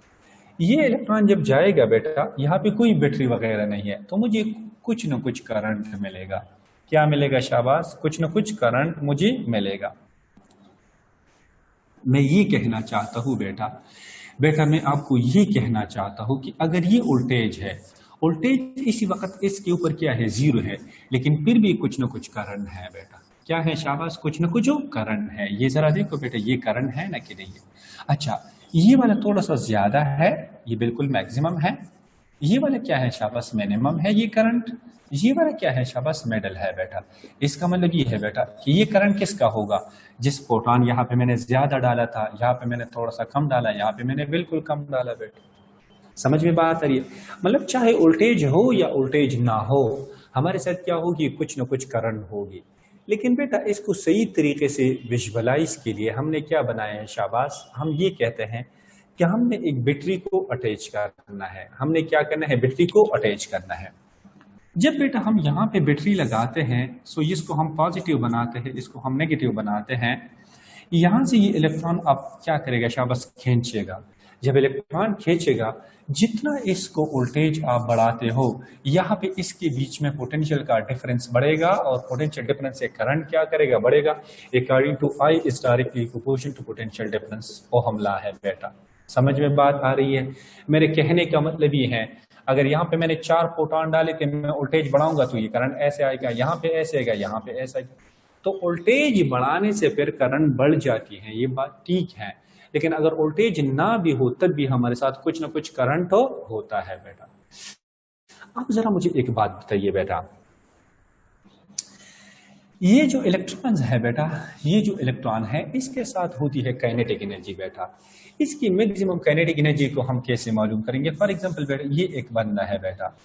ये इलेक्ट्रॉन जब जाएगा बेटा, यहाँ पे कोई बैटरी वगैरह नहीं है, तो मुझे कुछ न कुछ करंट मिलेगा। क्या मिलेगा शाबाश? कुछ न कुछ करंट मुझे मिलेगा। मैं ये कहना चाहता हूँ बेटा, मैं आपको ये कहना चाहता हूँ कि अगर ये वोल्टेज है, वोल्टेज इसी वक्त इसके ऊपर क्या है? जीरो है, लेकिन फिर भी कुछ न कुछ करंट है बेटा। क्या है शाबाश? कुछ न कुछ करंट है। ये जरा देखो बेटा, ये करंट है ना कि नहीं है? अच्छा, ये वाला थोड़ा सा ज्यादा है, ये बिल्कुल मैक्सिमम है। ये वाला क्या है शाबाश? मिनिमम है ये करंट। ये वाला क्या है शाबाश? मिडल है बेटा। इसका मतलब ये है बेटा कि ये करंट किसका होगा? जिस प्रोटॉन यहाँ पे मैंने ज्यादा डाला था, यहाँ पे मैंने थोड़ा सा कम डाला, यहाँ पे मैंने बिल्कुल कम डाला बेटा। समझ में बात आ रही है? मतलब चाहे वोल्टेज हो या वोल्टेज ना हो, हमारे साथ क्या होगी? कुछ ना कुछ करंट होगी। लेकिन बेटा इसको सही तरीके से विजुअलाइज के लिए हमने क्या बनाया है शाबाश? हम ये कहते हैं कि हमने एक बैटरी को अटैच करना है। हमने क्या करना है? बैटरी को अटैच करना है। जब बेटा हम यहाँ पे बैटरी लगाते हैं, सो इसको हम पॉजिटिव बनाते हैं, इसको हम नेगेटिव बनाते हैं। यहाँ से ये इलेक्ट्रॉन अब क्या करेगा शाबाश? खींचेगा। जब इलेक्ट्रॉन खींचेगा, जितना इसको वोल्टेज आप बढ़ाते हो, यहाँ पे इसके बीच में पोटेंशियल का डिफरेंस बढ़ेगा, और पोटेंशियल डिफरेंस से करंट क्या करेगा? बढ़ेगा। According to I is directly proportional to potential difference. Ohm law है बेटा। समझ में बात आ रही है? मेरे कहने का मतलब ये है, अगर यहाँ पे मैंने 4 प्रोटॉन डाले थे, मैं वोल्टेज बढ़ाऊंगा तो ये करंट ऐसे आएगा, यहाँ पे ऐसे आएगा, यहाँ पे ऐसा आएगा। तो वोल्टेज बढ़ाने से फिर करंट बढ़ जाती है, ये बात ठीक है। लेकिन अगर वोल्टेज ना भी हो तब भी हमारे साथ कुछ ना कुछ करंट होता है बेटा। अब जरा मुझे एक बात बताइए बेटा, ये जो इलेक्ट्रॉन्स है बेटा, ये जो इलेक्ट्रॉन है इसके साथ होती है काइनेटिक एनर्जी बेटा। इसकी मैक्सिमम काइनेटिक एनर्जी को हम कैसे मालूम करेंगे? फॉर एग्जांपल बेटा, ये एक बंदा है बेटा,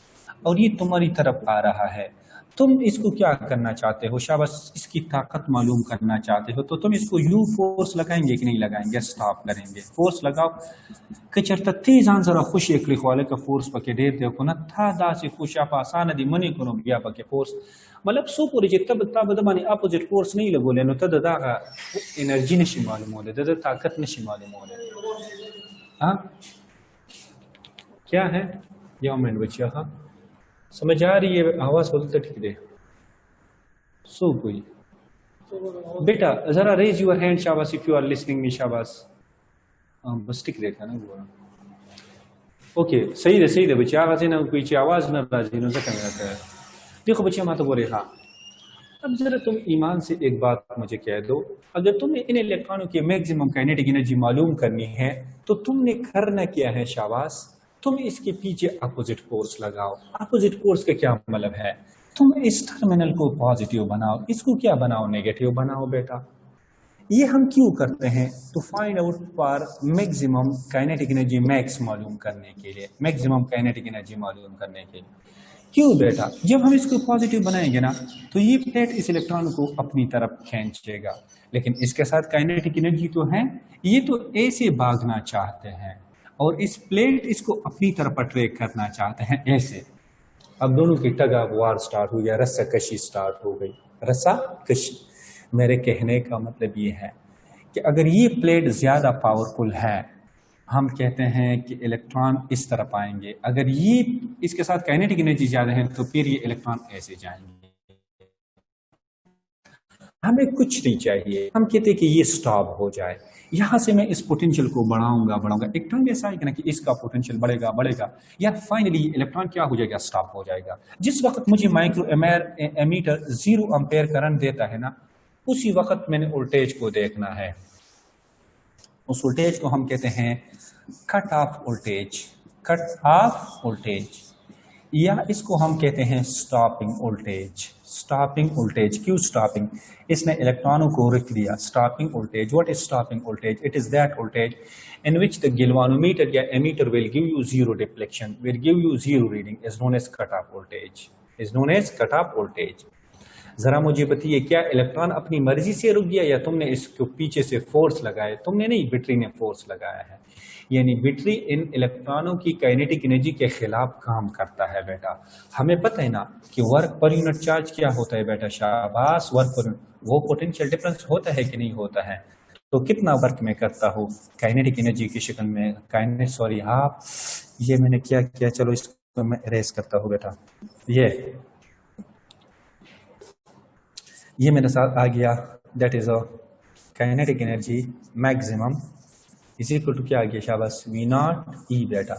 और ये तुम्हारी तरफ आ रहा है। तुम इसको क्या करना चाहते हो शाबाश? इसकी ताकत मालूम करना चाहते हो, तो तुम इसको यू फोर्स लगाएंगे कि नहीं लगाएंगे? स्टॉप करेंगे, फोर्स लगाओ। कचर तेज जरा खुश एक लिखवाले का फोर्स पके देर देखो ना था दा से खुश आप आसान दी मनी को बिया पके फोर्स मतलब सुपर जे तब दमानी अपोजिट फोर्स नहीं लगो लेनो तद दागा एनर्जी नशी मालूम होले, तद ताकत नशी मालूम होले। हाँ क्या है? ये मिनट बच्चा, हाँ समझ आ रही है? आवाज बोलते ठीक दे। सो कोई बेटा जरा रेज योर हैंड शाबाश if you are listening me शाबाश। बस ठीक देखा ना वो। ओके सही है बच्चे, आवाज ना कोई आवाज ना राजी ना जका मेरा। देखो बच्चे मैं तो बोल रहा, अब जरा तुम ईमान से एक बात मुझे कह दो, अगर तुम्हें इन इलेक्ट्रॉनों की मैक्सिमम काइनेटिक एनर्जी मालूम करनी है तो तुमने करना क्या है शाबाश? तुम इसके पीछे अपोजिट फोर्स लगाओ। अपोजिट फोर्स का क्या मतलब है? तुम इस टर्मिनल को पॉजिटिव बनाओ, इसको क्या बनाओ? नेगेटिव बनाओ बेटा। ये हम क्यों करते हैं? To find out for maximum kinetic energy max मालूम करने के लिए, मैक्सिमम काइनेटिक एनर्जी मालूम करने के लिए। क्यों बेटा? जब हम इसको पॉजिटिव बनाएंगे ना तो ये प्लेट इस इलेक्ट्रॉन को अपनी तरफ खींचेगा, लेकिन इसके साथ काइनेटिक एनर्जी तो है, ये तो ऐसे भागना चाहते हैं, और इस प्लेट इसको अपनी तरफ अट्रैक्ट करना चाहते हैं ऐसे। अब दोनों की टग ऑफ वार स्टार्ट हो गया, रस्साकशी स्टार्ट हो गई। रस्साकशी, मेरे कहने का मतलब ये है कि अगर ये प्लेट ज्यादा पावरफुल है, हम कहते हैं कि इलेक्ट्रॉन इस तरफ आएंगे। अगर ये इसके साथ काइनेटिक एनर्जी ज्यादा है तो फिर ये इलेक्ट्रॉन ऐसे जाएंगे। हमें कुछ नहीं चाहिए, हम कहते हैं कि ये स्टॉप हो जाए, यहां से मैं इस पोटेंशियल को बढ़ाऊंगा। एक टाइम ऐसा आएगा ना कि इसका पोटेंशियल बढ़ेगा, या फाइनली इलेक्ट्रॉन क्या हो जाएगा? स्टॉप हो जाएगा। जिस वक्त मुझे माइक्रो एमीटर 0 एम्पेयर करंट देता है ना, उसी वक्त मैंने वोल्टेज को देखना है। उस वोल्टेज को हम कहते हैं cut off voltage, cut off voltage, या इसको हम कहते हैं स्टॉपिंग वोल्टेज। स्टॉपिंग वोल्टेज, क्यों स्टॉपिंग? इसने इलेक्ट्रॉनों को रोक दिया। Stopping voltage, what is stopping voltage? It is that voltage in which the galvanometer या emitter will give you zero deflection, will give you zero reading, is known as cutoff voltage, is known as cutoff voltage। जरा मुझे बताइए, क्या electron अपनी मर्जी से रुक गया या तुमने इसको पीछे से फोर्स लगाया? तुमने नहीं, बैटरी ने फोर्स लगाया है। यानी बैटरी इन इलेक्ट्रॉनों की काइनेटिक एनर्जी के खिलाफ काम करता है बेटा। हमें पता है ना कि वर्क पर यूनिट चार्ज क्या होता है बेटा? शाबाश, वर्क पर वो पोटेंशियल डिफरेंस होता है कि नहीं होता है? तो कितना वर्क मैं करता हूँ काइनेटिक एनर्जी की शक्ल में, हाफ। ये मैंने क्या किया, चलो इसको मैं इरेज करता हूँ बेटा। ये मेरे साथ आ गया, that is a kinetic energy maximum is equal to क्या आ गया शाबाश, वी नॉट ई बेटा।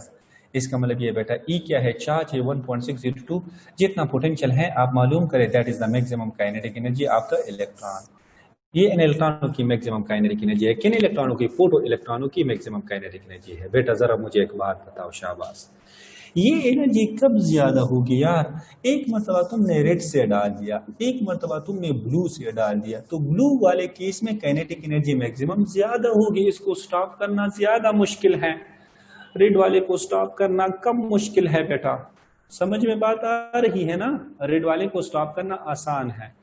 इसका मतलब ये बेटा ई क्या है, चार्ज है 1.602, जितना पोटेंशियल है आप मालूम करें, that is the maximum kinetic energy of the electron. ये इन इलेक्ट्रॉनों की मैक्सिमम काइनेटिक एनर्जी है। किन इलेक्ट्रॉनों की, फोटो इलेक्ट्रॉनों की मैक्सिमम काइनेटिक एनर्जी है। बेटा जरा मुझे एक बात बताओ शाबाश, ये एनर्जी कब ज्यादा होगी यार? एक मरतबा तुमने रेड से डाल दिया, एक मरतबा तुमने ब्लू से डाल दिया, तो ब्लू वाले केस में काइनेटिक एनर्जी मैक्सिमम ज्यादा होगी, इसको स्टॉप करना ज्यादा मुश्किल है। रेड वाले को स्टॉप करना कम मुश्किल है बेटा। समझ में बात आ रही है ना? रेड वाले को स्टॉप करना आसान है,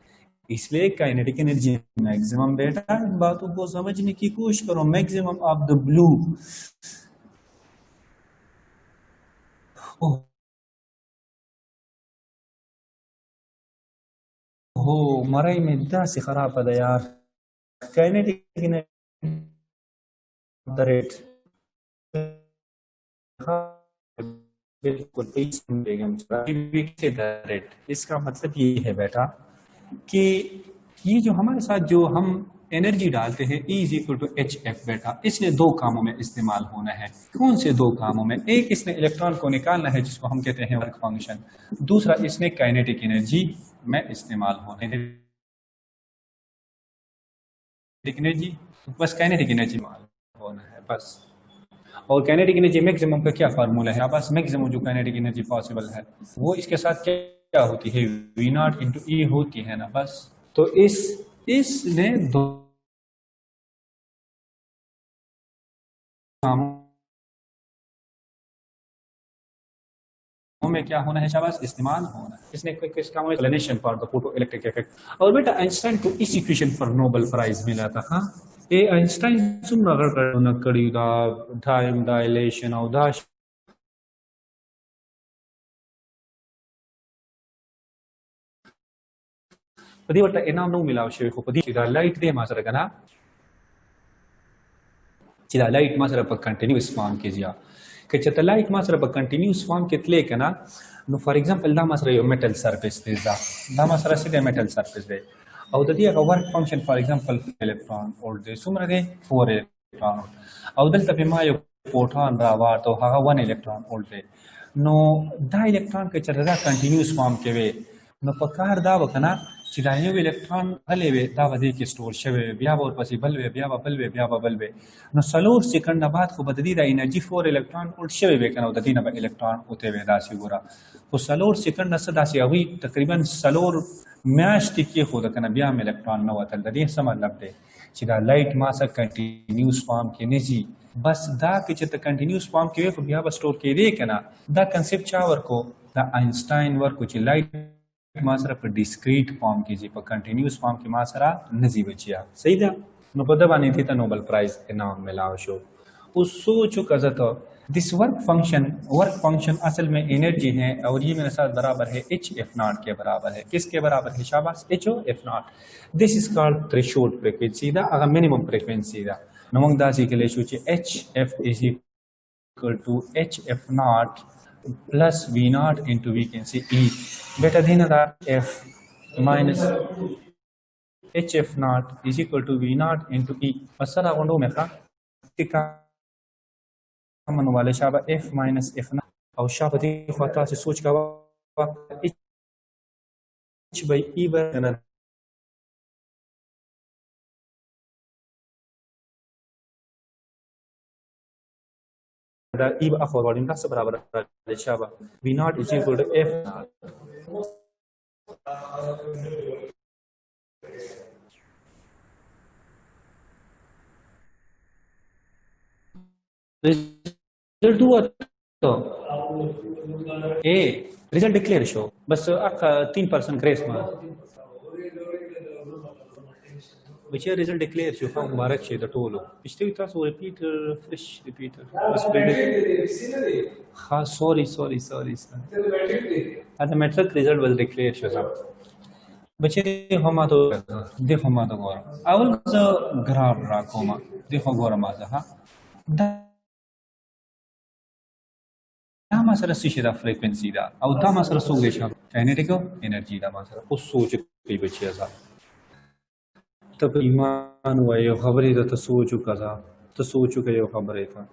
इसलिए काइनेटिक एनर्जी मैक्सिमम बेटा। इन बातों को समझने की कोशिश करो। मैक्सिमम ऑफ द ब्लू, हो मरई में दा से खराब है यार। काइनेटिक एनर्जी द रेट बिल्कुल बेगम रेट। इसका मतलब ये है बेटा कि ये जो हमारे साथ जो हम एनर्जी डालते हैं E is equal to H F बेटा, इसने दो कामों में इस्तेमाल होना है। कौन से दो कामों में? एक, इसने इलेक्ट्रॉन को निकालना है जिसको हम कहते हैं वर्क फंक्शन। दूसरा, इसने काइनेटिक एनर्जी में इस्तेमाल होना है। एनर्जी बस काइनेटिक एनर्जी होना है बस। और काइनेटिक एनर्जी मैक्सिमम का क्या फार्मूला है? बस मैक्सिमम जो काइनेटिक एनर्जी पॉसिबल है वो इसके साथ क्या होती है, वी नॉट इंटू ई होती है ना बस। तो इसने दो में क्या होना है शाबाश, इस्तेमाल होना है। इसने किस काम में, explanation for the photo electric effect. और बेटा आइंस्टाइन को इस इक्वेशन पर नोबेल प्राइज मिला था। हाँ, ये आइंस्टाइन सुन रहा कड़ी दा टाइम डायलेशन और दा पदी वट्ट इनाम नो मिला शेख को पदी चिदा लाइट दे मासर कना चिदा लाइट मासर पर कंटिन्यूस फॉर्म कीजिए कि चिदा लाइट मासर पर कंटिन्यूस फॉर्म कितले कना नो फॉर एग्जांपल दा मासर यो मेटल सरफेस दे दा मासर सीधे मेटल सरफेस दे और द दिया का work function for example electron और दे सुमर दे 4 इलेक्ट्रॉन और दल तब मा यो प्रोटॉन रा वार तो हा 1 इलेक्ट्रॉन और दे नो दा इलेक्ट्रॉन के चरदा कंटिन्यूस फॉर्म के वे नो पकार दा वकना चिदाइयो इलेक्ट्रॉन हले वे दा वदे के स्टोर शवे बिया और पसी बलवे बिया बलवे नो सलोर सेकंड बाद को बददी दा एनर्जी 4 इलेक्ट्रॉन और शवे वे कना ददी ना इलेक्ट्रॉन उते वे दासी गोरा तो सलोर सेकंड नस दासी अवी तकरीबन सलोर मैश टिके खुद कना बिया में इलेक्ट्रॉन न वतल ददी समझ लबदे चिदा लाइट मास कंटिन्यूस फॉर्म के निजी बस दा के चित कंटिन्यूस फॉर्म के को बिया स्टोर के रे कना दा कांसेप्ट चावर को दा आइंस्टाइन वर्क को ची लाइट मासरा पर डिस्क्रीट फॉर्म कीजिए पर कंटिन्यूस फॉर्म की मासरा नजी बचिया सही था नो पता बानी थी नोबेल प्राइज इनाम मिलाओ शो उस सोचो कजत दिस वर्क फंक्शन असल में एनर्जी है और ये मेरे साथ बराबर है एच एफ नॉट के बराबर है। किसके बराबर है शाबाश, H O F naught. This is called threshold frequency दा अगर मिनिमम फ्रीक्वेंसी दा नमक दासी के लिए सोचिए H F is equal to H F naught plus V naught into we can say E. Better than that F minus HF naught is equal to V naught into E. असर आगोंडो में का टिका मन वाले शाबा F minus F naught और शाबा दी ख्वाता से सोच का H by E बराबर E बा फॉरवर्ड इनका सब बराबर है शाबा V naught is equal to F result हुआ तो ए रिजल्ट डिक्लेयर शो बस अखा 3% ग्रेस में बच्चे रिजल्ट डिक्लेयर शो का मुबारक शे द टोलो पिछले था सो रिपीटर फ्रेश रिपीटर बस हाँ sorry sir the matric result was declare so सब बच्चे देखो मा तो गौर अवल ग्राफ राखो मा देखो गौर मा हा दा सर सिशा फ्रीक्वेंसी दा और दा सर सोगेश काइनेटिक एनर्जी दा सर उस सोच पे बच्चे सा तब ईमान हुआ ये खबरें तो सोचू कसा तो सोचू के ये खबरें था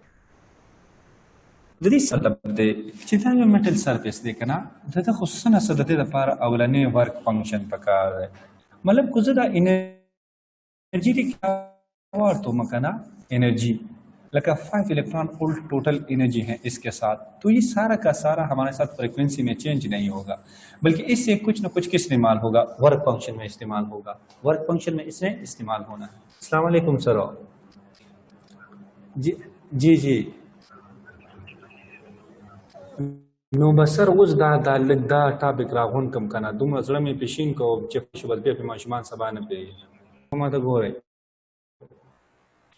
जदी मतलब दे चिता जो मेटल सरफेस देखना दादा खुसन सदते द पार अवलने वर्क फंक्शन पकार है मतलब कुछ दा एनर्जी की क्या और तो मकाना एनर्जी लगा 5 इलेक्ट्रॉन वोल्ट टोटल एनर्जी है इसके साथ तो ये सारा का सारा हमारे साथ फ्रीक्वेंसी में चेंज नहीं होगा बल्कि इससे कुछ ना कुछ इस्तेमाल होगा वर्क फंक्शन में इस्तेमाल होगा वर्क फंक्शन में इससे इस्तेमाल होना है अस्सलाम वालेकुम सर जी जी जी नो बसर उस दा लगदा टॉपिक राहुन कम करना दुम अजरा में पेशिन को जब शुबत पे माशमान सबान पे हम तो गोरे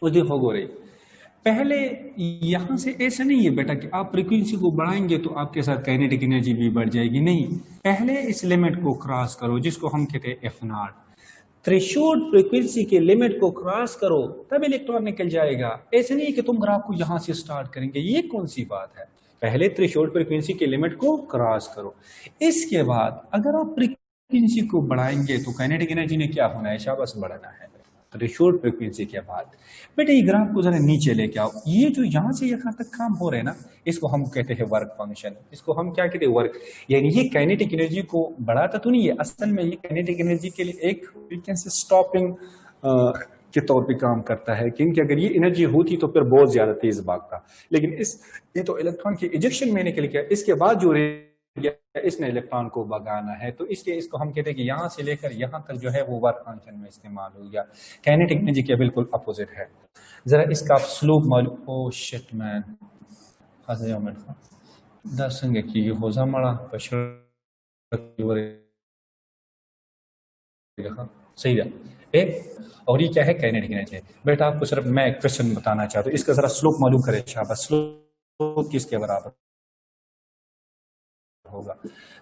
उदी हो गोरे पहले यहां से ऐसा नहीं है बेटा कि आप फ्रीक्वेंसी को बढ़ाएंगे तो आपके साथ काइनेटिक एनर्जी भी बढ़ जाएगी नहीं पहले इस लिमिट को क्रॉस करो जिसको हम कहते हैं एफ नॉट थ्रेशोल्ड फ्रीक्वेंसी के लिमिट को क्रॉस करो तब इलेक्ट्रॉन निकल जाएगा ऐसा नहीं है कि तुम ग्राफ को यहां से स्टार्ट करेंगे ये कौन सी बात है पहले थ्रेशोल्ड फ्रीक्वेंसी के लिमिट को क्रॉस करो इसके बाद अगर आप फ्रीक्वेंसी को बढ़ाएंगे तो काइनेटिक एनर्जी ने क्या होना है शाबाश बढ़ाना है थ्रेशोल्ड फ्रीक्वेंसी के बाद बेटा ये ग्राफ को जरा नीचे लेके आओ ये जो यहाँ से यहाँ तक काम हो रहे हैं ना इसको हम कहते हैं वर्क फंक्शन इसको हम क्या कहते हैं वर्क यानी ये काइनेटिक एनर्जी को बढ़ाता तो नहीं है असल में ये काइनेटिक एनर्जी के लिए एक स्टॉपिंग के तौर पे काम करता है क्योंकि अगर ये एनर्जी होती तो फिर बहुत ज्यादा तेज भागता लेकिन ये तो इलेक्ट्रॉन की इजेक्शन में निकल गया इसके बाद जो इसने इलेक्ट्रॉन को भगाना है तो इसलिए इसको हम कहते हैं कि यहाँ से लेकर यहाँ तक जो है वो वर्क फंक्शन में इस्तेमाल हो गया काइनेटिक एनर्जी के बिल्कुल अपोजिट है जरा इसका आप स्लोप मालूम ओ शिट मैन दसंगे की हो जामड़ा सही है एक और ये क्या है काइनेटिक एनर्जी बेटा आपको सिर्फ मैं एक क्वेश्चन बताना चाहता हूँ इसका जरा स्लोप मालूम करें शाबाश स्लोप किसके बराबर होगा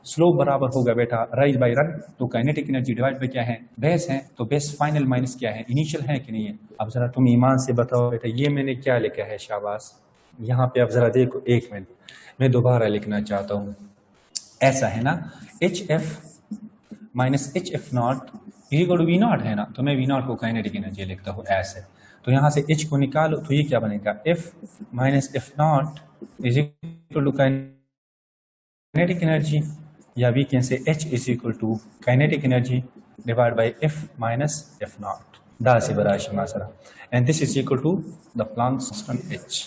स्लोप बराबर होगा बेटा राइज बाय रन तो काइनेटिक एनर्जी डिवाइड बाय क्या है बेस है तो बेस फाइनल माइनस क्या है इनिशियल है कि नहीं है अब जरा तुम ईमान से बताओ बेटा ये मैंने क्या लिखा है शाबाश यहाँ पे अब जरा देखो एक मिनट मैं दोबारा लिखना चाहता हूँ ऐसा है ना H F minus H F naught equal to V naught है ना तो मैं वी नॉट को काइनेटिक एनर्जी लिखता हूँ ऐसे तो यहाँ से एच को निकालो तो ये क्या बनेगा F minus F naught is equal to kinetic energy या we can say H is equal to kinetic energy divided by F minus F naught da se barashi masara and this is equal to the Planck constant H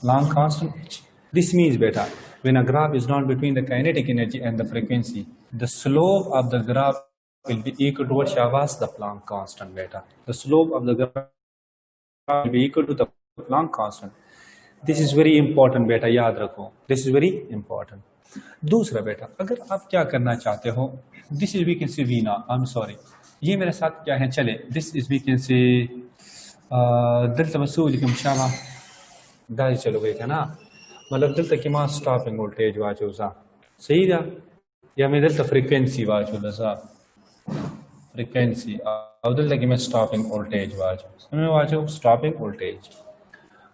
Planck constant H this means beta when a graph is not between the kinetic energy and the frequency the slope of the graph will be equal to what Shabas the Planck constant beta the slope of the graph will be equal to the Planck constant this is very important beta yaad rakho this is very important दूसरा बेटा अगर आप क्या करना चाहते हो this is we can से वीना आई am sorry ये मेरे साथ क्या है चले दिस इज वी कैन से दिल तवसूलिकम शामा दाई चलो गई है ना मतलब दिल तक मां स्टॉपिंग वोल्टेज वाचो सा सही था या मैं दिल तक फ्रीक्वेंसी वाचो सा फ्रीक्वेंसी और दिल तक मैं स्टॉपिंग वोल्टेज वाचो मैं वाचो स्टॉपिंग वोल्टेज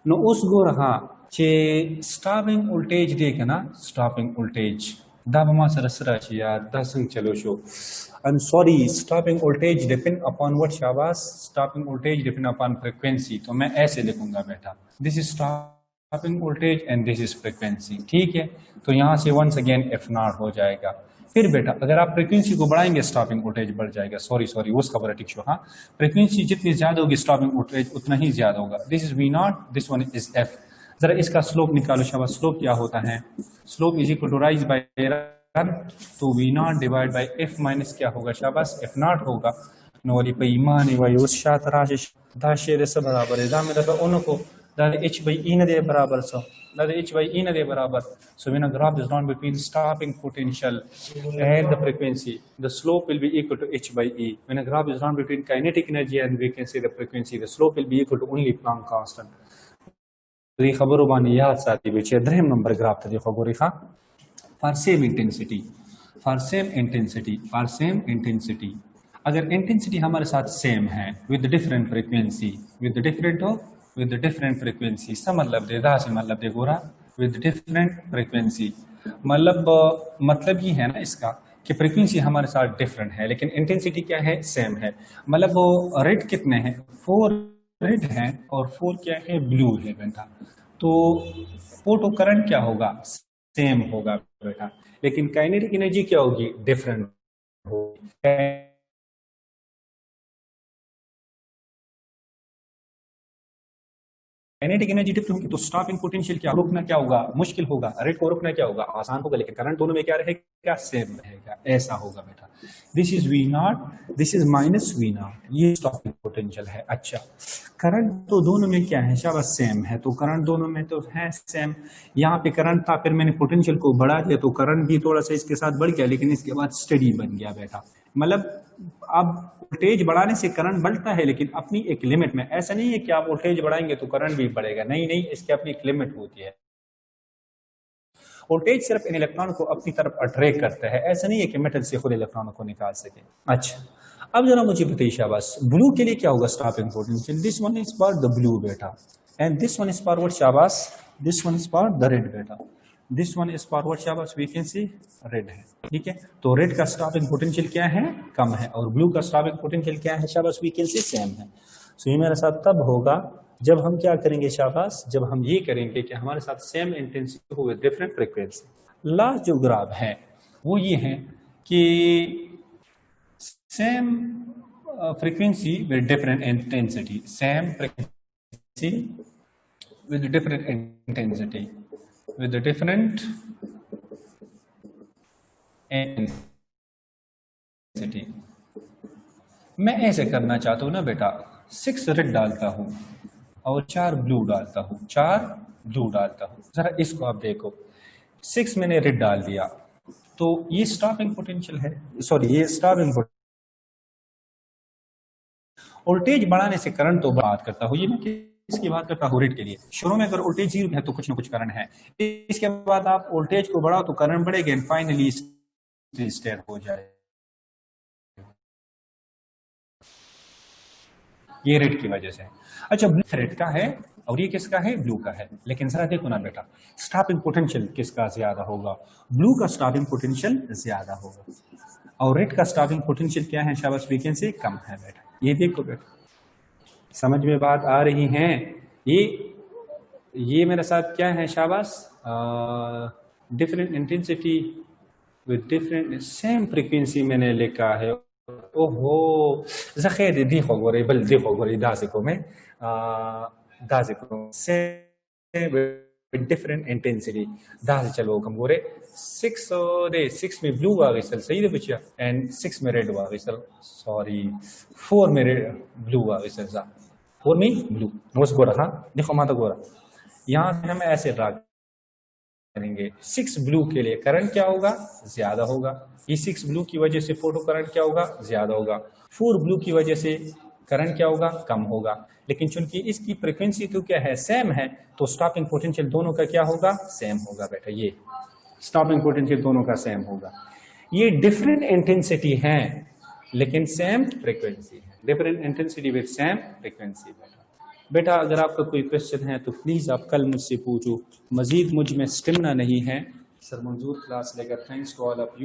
नो उस गो रहा चे स्टॉपिंग वोल्टेज देखे ना स्टॉपिंग वोल्टेज दाबमा सरसरा यार दसंग चलो so I am sorry stopping voltage depend upon what शाबाश stopping voltage depend upon frequency तो मैं ऐसे लिखूंगा बेटा this is stopping voltage and this is frequency ठीक है तो यहाँ से वंस अगेन एफ नॉट हो जाएगा फिर बेटा अगर आप फ्रीक्वेंसी को बढ़ाएंगे स्टॉपिंग वोल्टेज बढ़ जाएगा सॉरी वो उसका बड़ा टिक्शो हाँ फ्रीक्वेंसी जितनी ज्यादा होगी स्टॉपिंग वोल्टेज उतना ही ज्यादा होगा this is V naught this one is F जरा इसका स्लोप निकालो शाबाश स्लोप क्या होता है slope is equal to rise by run तो V naught divide by F minus क्या होगा शाबाश एफ नॉट होगा नोली पे ईमान व युशात राशिश दाशे रे सब बराबर है दामे तो उनको दा h by e न दे बराबर सो दा h by e न दे बराबर so when a graph is not between stopping potential and the frequency the slope will be equal to h by e when a graph is not between kinetic energy and we can say the frequency the slope will be equal to only Planck constant तो ये खबरों बानी याद साथी बेचे दहम number graph था देखो गोरी खा फॉर सेम इंटेंसिटी अगर इंटेंसिटी हमारे साथ सेम है with different frequency, with different frequency इसका मतलब दे दा से मतलब दे गोरा विद डिफरेंट फ्रीक्वेंसी, मतलब ये है ना इसका कि फ्रीक्वेंसी हमारे साथ डिफरेंट है लेकिन इंटेंसिटी क्या है, सेम है। मतलब वो रेड कितने हैं, 4 रेड हैं और 4 क्या है, ब्लू है बेटा। तो फोटो करंट क्या होगा, सेम होगा बेटा, लेकिन काइनेटिक एनर्जी क्या होगी, डिफरेंट होगी। काइनेटिक एनर्जी डिफरेंट होगी तो स्टॉपिंग पोटेंशियल क्या रोकना क्या होगा, मुश्किल होगा। रेड को रोकना क्या होगा, आसान होगा, लेकिन करंट दोनों में क्या रहेगा, सेम रहेगा। ऐसा होगा बेटा। This is V naught, this is minus V naught, ये स्टॉपिंग पोटेंशियल है। अच्छा, करंट तो दोनों में क्या है, शाबाश सेम है, तो करंट दोनों में तो है सेम। यहाँ पे करंट था, फिर मैंने पोटेंशियल को बढ़ा दिया तो करंट भी थोड़ा सा इसके साथ बढ़ गया, लेकिन इसके बाद स्टडी बन गया बेटा। मतलब अब वोल्टेज बढ़ाने से करंट बढ़ता है लेकिन अपनी एक लिमिट में। ऐसा नहीं है कि आप वोल्टेज बढ़ाएंगे तो करंट भी बढ़ेगा, नहीं नहीं, इसकी अपनी एक लिमिट होती है। वोल्टेज सिर्फ इन इलेक्ट्रॉन को अपनी तरफ अट्रैक्ट करता है, ऐसा नहीं है कि मेटल से खुद इलेक्ट्रॉनों को निकाल सके। अच्छा, अब जरा मुझे बताइए शाबाश, ब्लू के लिए क्या होगा stopping potential, this one is for the blue बेटा, and this one is for what शाबाश, this one is for the red बेटा, this one is for what शाबाश, वी कैन सी रेड है। ठीक है, तो रेड का स्टॉपिंग पोटेंशियल क्या है, कम है, और ब्लू का स्टॉपिंग पोटेंशियल क्या है शाबाश, वी कैन सी सेम है। सो ये मेरे साथ तब होगा जब हम क्या करेंगे शाबाश, जब हम ये करेंगे कि हमारे साथ सेम इंटेंसिटी हो विद डिफरेंट फ्रीक्वेंसी। लास्ट जो ग्राफ है वो ये है कि same frequency with different intensity, same frequency with different intensity, with different intensity. मैं ऐसे करना चाहता हूं ना बेटा, 6 रेड डालता हूं और 4 ब्लू डालता हूं, 4 ब्लू डालता हूं। जरा इसको आप देखो, 6 मैंने रेड डाल दिया तो ये स्टॉपिंग पोटेंशियल है, सॉरी ये स्टॉपिंग वोल्टेज बढ़ाने से करंट तो बात करता हूं, ये मैं किसकी बात करता हूं, रेड के लिए। शुरू में अगर वोल्टेज 0 है तो कुछ ना कुछ करंट है, इसके बाद आप वोल्टेज को बढ़ाओ तो करंट बढ़ेगा एंड फाइनली स्टेट हो जाए। ये रेड की वजह से। अच्छा, ब्लू रेड का है और ये किसका है, ब्लू का है। लेकिन जरा देखो ना बेटा, स्टॉपिंग पोटेंशियल किसका ज्यादा होगा, ब्लू का स्टॉपिंग पोटेंशियल ज्यादा होगा, और रेड का स्टॉपिंग पोटेंशियल क्या है शाबाश, वी कैन से कम है बेटा। ये देखो बेटा, समझ में बात आ रही है। ये मेरे साथ क्या है शाबाश, different intensity with different same frequency मैंने लिखा है। ओहो, zakhedi dijo gore bel dijo gore dasiko में dasiko with different intensity दास चलो कम गोरे 6 और 6 में ब्लू आ गई सर, सही है बच्चा, एंड 6 में रेड आ गई सर, सॉरी 4 में रेड ब्लू आ गई सर, 4 में ब्लू नोस गोरा। हाँ देखो माता गोरा, यहाँ से हम ऐसे ड्रा करेंगे। 6 ब्लू के लिए करंट क्या होगा, ज्यादा होगा। ये 6 ब्लू की वजह से फोटो करंट क्या होगा, ज्यादा होगा। 4 ब्लू की वजह से करंट क्या होगा, कम होगा। लेकिन चूंकि इसकी फ्रीक्वेंसी तो क्या है, सेम है, तो स्टॉपिंग पोटेंशियल दोनों का क्या होगा, सेम होगा बेटा। ये स्टॉपिंग पोटेंशियल दोनों का सेम होगा। ये डिफरेंट इंटेंसिटी है लेकिन सेम फ्रीक्वेंसी है, different intensity with same frequency बेटा। अगर आपका कोई क्वेश्चन है तो प्लीज आप कल मुझसे पूछो। मजीद मुझ में स्टेमिना नहीं है सर, मंजूर क्लास लेकर। Thanks to all of you.